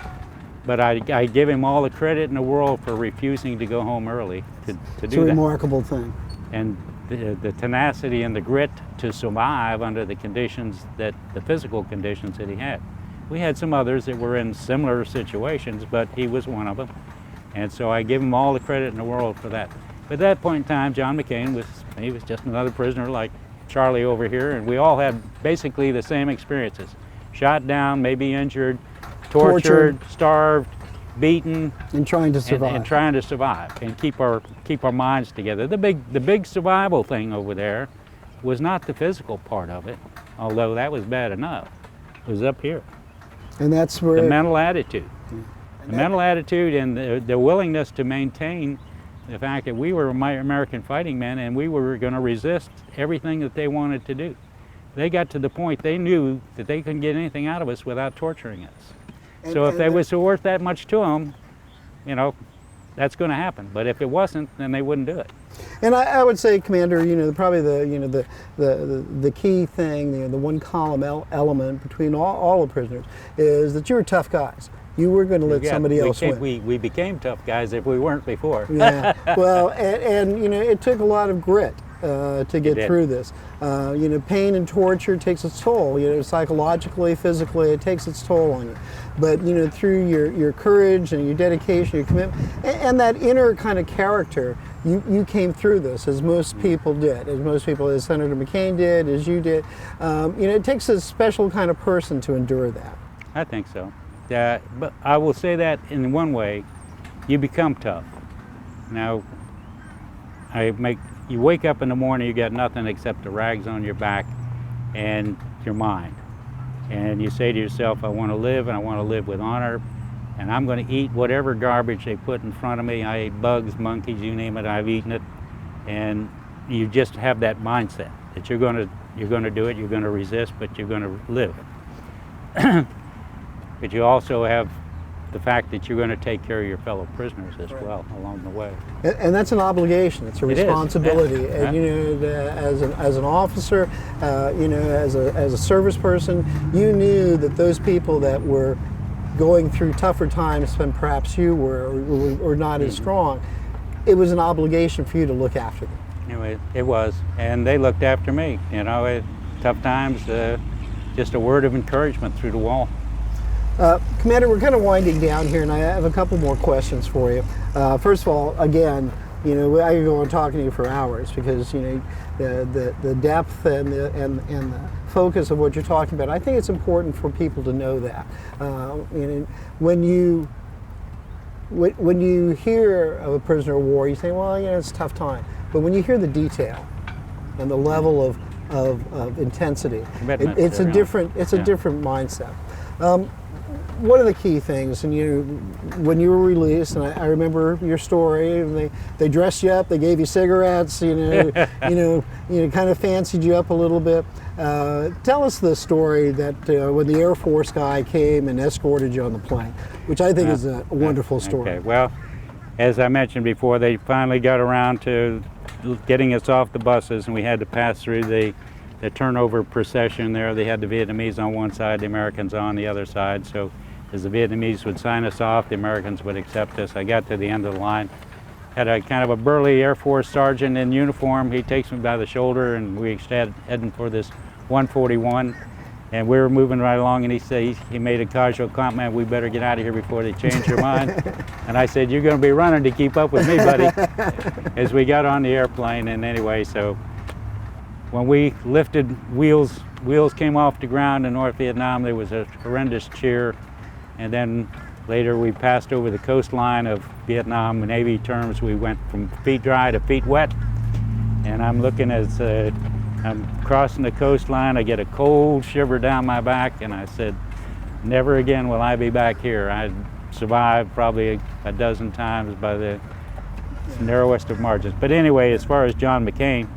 but I give him all the credit in the world for refusing to go home early to do that. It's a remarkable thing. And the tenacity and the grit to survive under the conditions, the physical conditions that he had. We had some others that were in similar situations, but he was one of them. And so I give him all the credit in the world for that. But at that point in time, John McCain he was just another prisoner like Charlie over here, and we all had basically the same experiences. Shot down, maybe injured, tortured, starved, beaten, and trying to survive. And trying to survive and keep our minds together. The big survival thing over there was not the physical part of it, although that was bad enough. It was up here. And that's where the mental attitude. The mental attitude and the willingness to maintain the fact that we were American fighting men and we were going to resist everything that they wanted to do. They got to the point they knew that they couldn't get anything out of us without torturing us. So if they was worth that much to them, you know, that's going to happen. But if it wasn't, then they wouldn't do it. And I would say, Commander, you know, probably the key thing, the one column element between all the prisoners is that you were tough guys. You were going to let somebody else win. We became tough guys if we weren't before. Yeah. Well, and you know, it took a lot of grit to get through this. You know, pain and torture takes its toll. You know, psychologically, physically, it takes its toll on you. But you know, through your courage and your dedication, your commitment, and that inner kind of character, you came through this, as most people did, as Senator McCain did, as you did. You know, it takes a special kind of person to endure that. I think so. But I will say that in one way, you become tough. Now, you wake up in the morning, you got nothing except the rags on your back and your mind. And you say to yourself, I want to live, and I want to live with honor, and I'm going to eat whatever garbage they put in front of me. I ate bugs, monkeys, you name it, I've eaten it. And you just have that mindset that you're going to do it, you're going to resist, but you're going to live. But you also have the fact that you're going to take care of your fellow prisoners as well along the way. And that's an obligation. It's a responsibility. Yeah. And you know, as an officer, you know, as a service person, you knew that those people that were going through tougher times than perhaps you were, or not as strong, it was an obligation for you to look after them. Anyway, it was, and they looked after me. You know, tough times, just a word of encouragement through the wall. Commander, we're kind of winding down here, and I have a couple more questions for you. First of all, again, you know, I could go on talking to you for hours because you know the depth and the focus of what you're talking about. I think it's important for people to know that. You know, when you hear of a prisoner of war, you say, well, you know, it's a tough time. But when you hear the detail and the level of intensity, it's a different mindset. One of the key things, and when you were released, and I remember your story, and they dressed you up, they gave you cigarettes, you know, kind of fancied you up a little bit. Tell us the story that when the Air Force guy came and escorted you on the plane, which I think is a wonderful story. Okay. Well, as I mentioned before, they finally got around to getting us off the buses, and we had to pass through the turnover procession there. They had the Vietnamese on one side, the Americans on the other side. So as the Vietnamese would sign us off, the Americans would accept us. I got to the end of the line, had a kind of a burly Air Force sergeant in uniform. He takes me by the shoulder, and we started heading for this 141. And we were moving right along, and he said, he made a casual comment, we better get out of here before they change their mind. And I said, you're going to be running to keep up with me, buddy, as we got on the airplane. And anyway, so when we lifted wheels came off the ground in North Vietnam, there was a horrendous cheer. And then later we passed over the coastline of Vietnam. In Navy terms, we went from feet dry to feet wet. And I'm looking as I'm crossing the coastline, I get a cold shiver down my back, and I said, never again will I be back here. I survived probably a dozen times by the narrowest of margins. But anyway, as far as John McCain,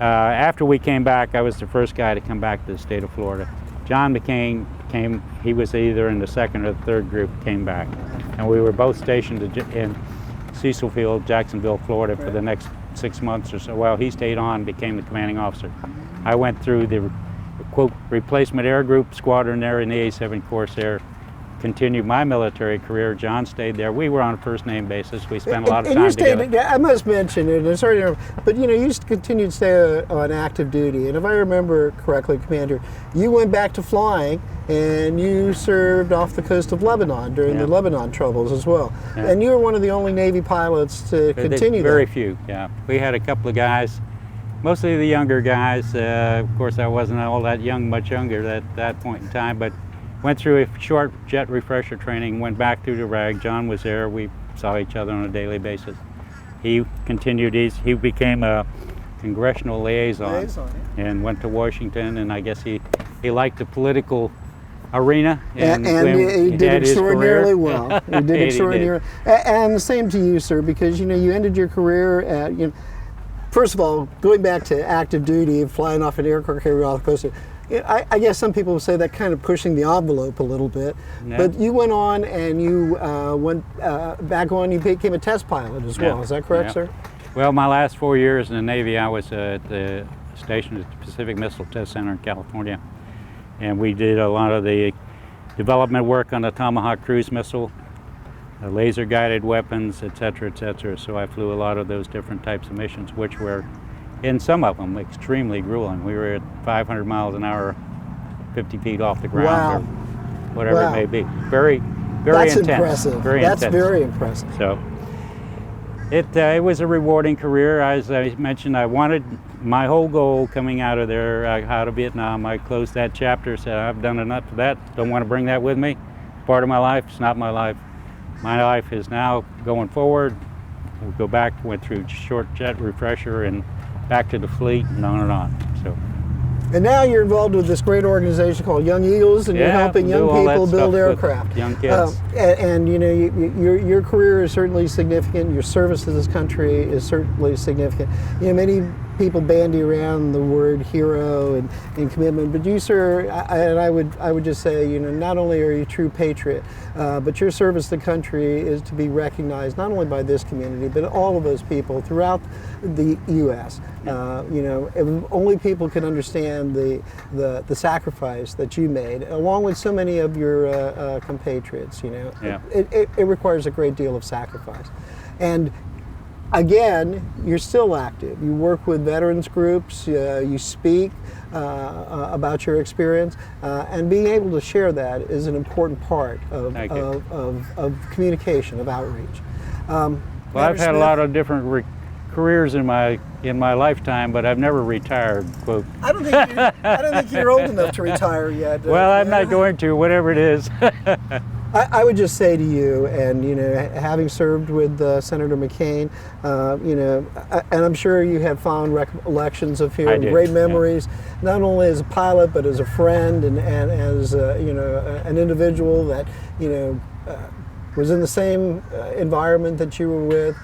after we came back, I was the first guy to come back to the state of Florida. John McCain came, he was either in the second or the third group, came back. And we were both stationed in Cecil Field, Jacksonville, Florida for the next 6 months or so. Well, he stayed on, became the commanding officer. I went through the, quote, replacement air group squadron there in the A-7 Corsair, continued my military career. John stayed there. We were on a first name basis. We spent a lot of And time you stayed, together. I must mention, and I'm sorry to interrupt, but you know, you continued to stay on active duty. And if I remember correctly, Commander, you went back to flying and you served off the coast of Lebanon during the Lebanon troubles as well. Yeah. And you were one of the only Navy pilots to continue Very that. few, yeah. We had a couple of guys, mostly the younger guys. Of course, I wasn't all that young, much younger at that point in time, but went through a short jet refresher training, went back through the RAG. John was there. We saw each other on a daily basis. He continued, he became a congressional liaison and went to Washington, and I guess he liked the political arena. And he did extraordinarily well. He did extraordinarily. And the same to you, sir, because you know you ended your career at, you know, first of all, going back to active duty, flying off an aircraft carrier off the coast. I guess some people would say that kind of pushing the envelope a little bit, but you went on and you went back on. You became a test pilot as well. Is that correct, sir? Well, my last 4 years in the Navy, I was at the station at the Pacific Missile Test Center in California, and we did a lot of the development work on the Tomahawk cruise missile, laser-guided weapons, et cetera, et cetera. So I flew a lot of those different types of missions, which were, in some of them, extremely grueling. We were at 500 miles an hour, 50 feet off the ground, or whatever it may be. Very, very That's intense. Impressive. That's very impressive. So it was a rewarding career. As I mentioned, I wanted, my whole goal coming out of there, out of Vietnam, I closed that chapter, said I've done enough of that, don't want to bring that with me. Part of my life, it's not my life. My life is now going forward. We'll go back, went through short jet refresher and back to the fleet and on and on. So. And now you're involved with this great organization called Young Eagles, and you're helping young people build aircraft. Young kids. And you know, your career is certainly significant. Your service to this country is certainly significant. You know, many people bandy around the word hero and commitment, but you, sir, I would just say, you know, not only are you a true patriot, but your service to the country is to be recognized not only by this community, but all of those people throughout the U.S. You know, if only people can understand the sacrifice that you made, along with so many of your compatriots. You know, it requires a great deal of sacrifice, and again, you're still active. You work with veterans groups, you speak about your experience, and being able to share that is an important part of communication, of outreach. Well, I've had a lot of different careers in my lifetime, but I've never retired, quote. I don't think you're old enough to retire yet. Well, I'm not going to, whatever it is. I would just say to you, and you know, having served with Senator McCain, you know, and I'm sure you have fond recollections of him, great memories, not only as a pilot but as a friend and as you know, an individual that, you know, was in the same environment that you were with.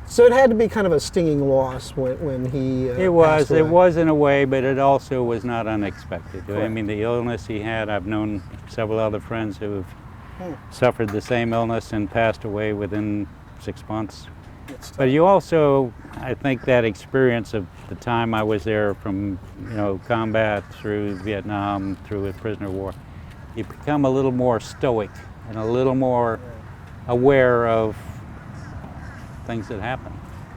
So it had to be kind of a stinging loss when he passed away. It was in a way, but it also was not unexpected. Correct. I mean, the illness he had, I've known several other friends who have suffered the same illness and passed away within 6 months. But you also, I think that experience of the time I was there, from, you know, combat through Vietnam, through a prisoner of war, you become a little more stoic and a little more aware of things that happen.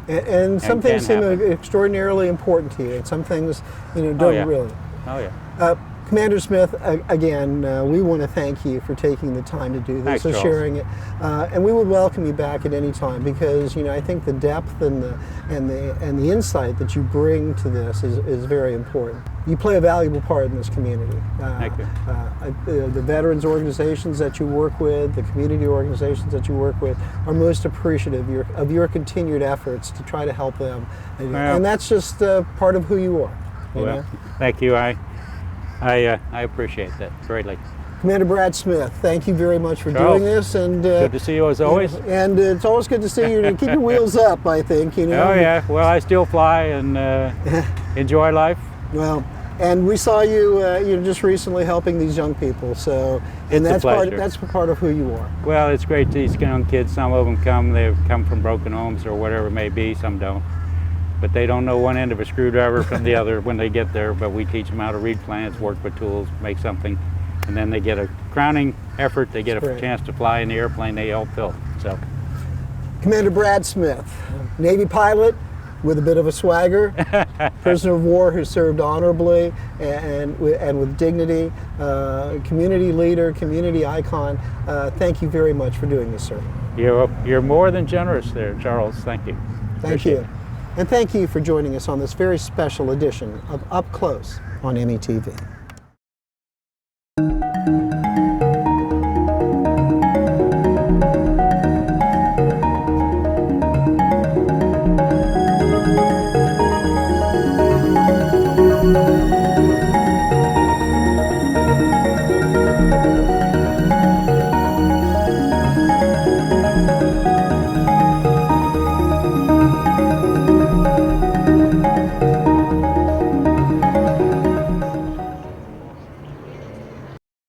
And some things seem extraordinarily important to you, and some things, you know, don't really. Oh yeah. Commander Smith, again, we want to thank you for taking the time to do this, Thanks, for Charles. sharing it, and we would welcome you back at any time, because you know, I think the depth and the insight that you bring to this is very important. You play a valuable part in this community. Thank you. The veterans organizations that you work with, the community organizations that you work with, are most appreciative of your continued efforts to try to help them, and that's just part of who you are. You know? Thank you. I appreciate that greatly. Commander Brad Smith, thank you very much for Charles, doing this, and good to see you as always. And it's always good to see you. Keep your wheels up, I think. You know. Oh yeah. Well, I still fly and enjoy life. Well, and we saw you, you know, just recently helping these young people. So, and that's part of who you are. Well, it's great. These young kids. Some of them they've come from broken homes or whatever it may be. Some don't. But they don't know one end of a screwdriver from the other when they get there, but we teach them how to read plans, work with tools, make something. And then they get a crowning effort. They get a Great. chance to fly in the airplane they helped build. So, Commander Brad Smith, Navy pilot with a bit of a swagger, prisoner of war who served honorably and with dignity, community leader, community icon. Thank you very much for doing this, sir. you're more than generous there, Charles. Thank you. Thank Appreciate you. it. And thank you for joining us on this very special edition of Up Close on METV.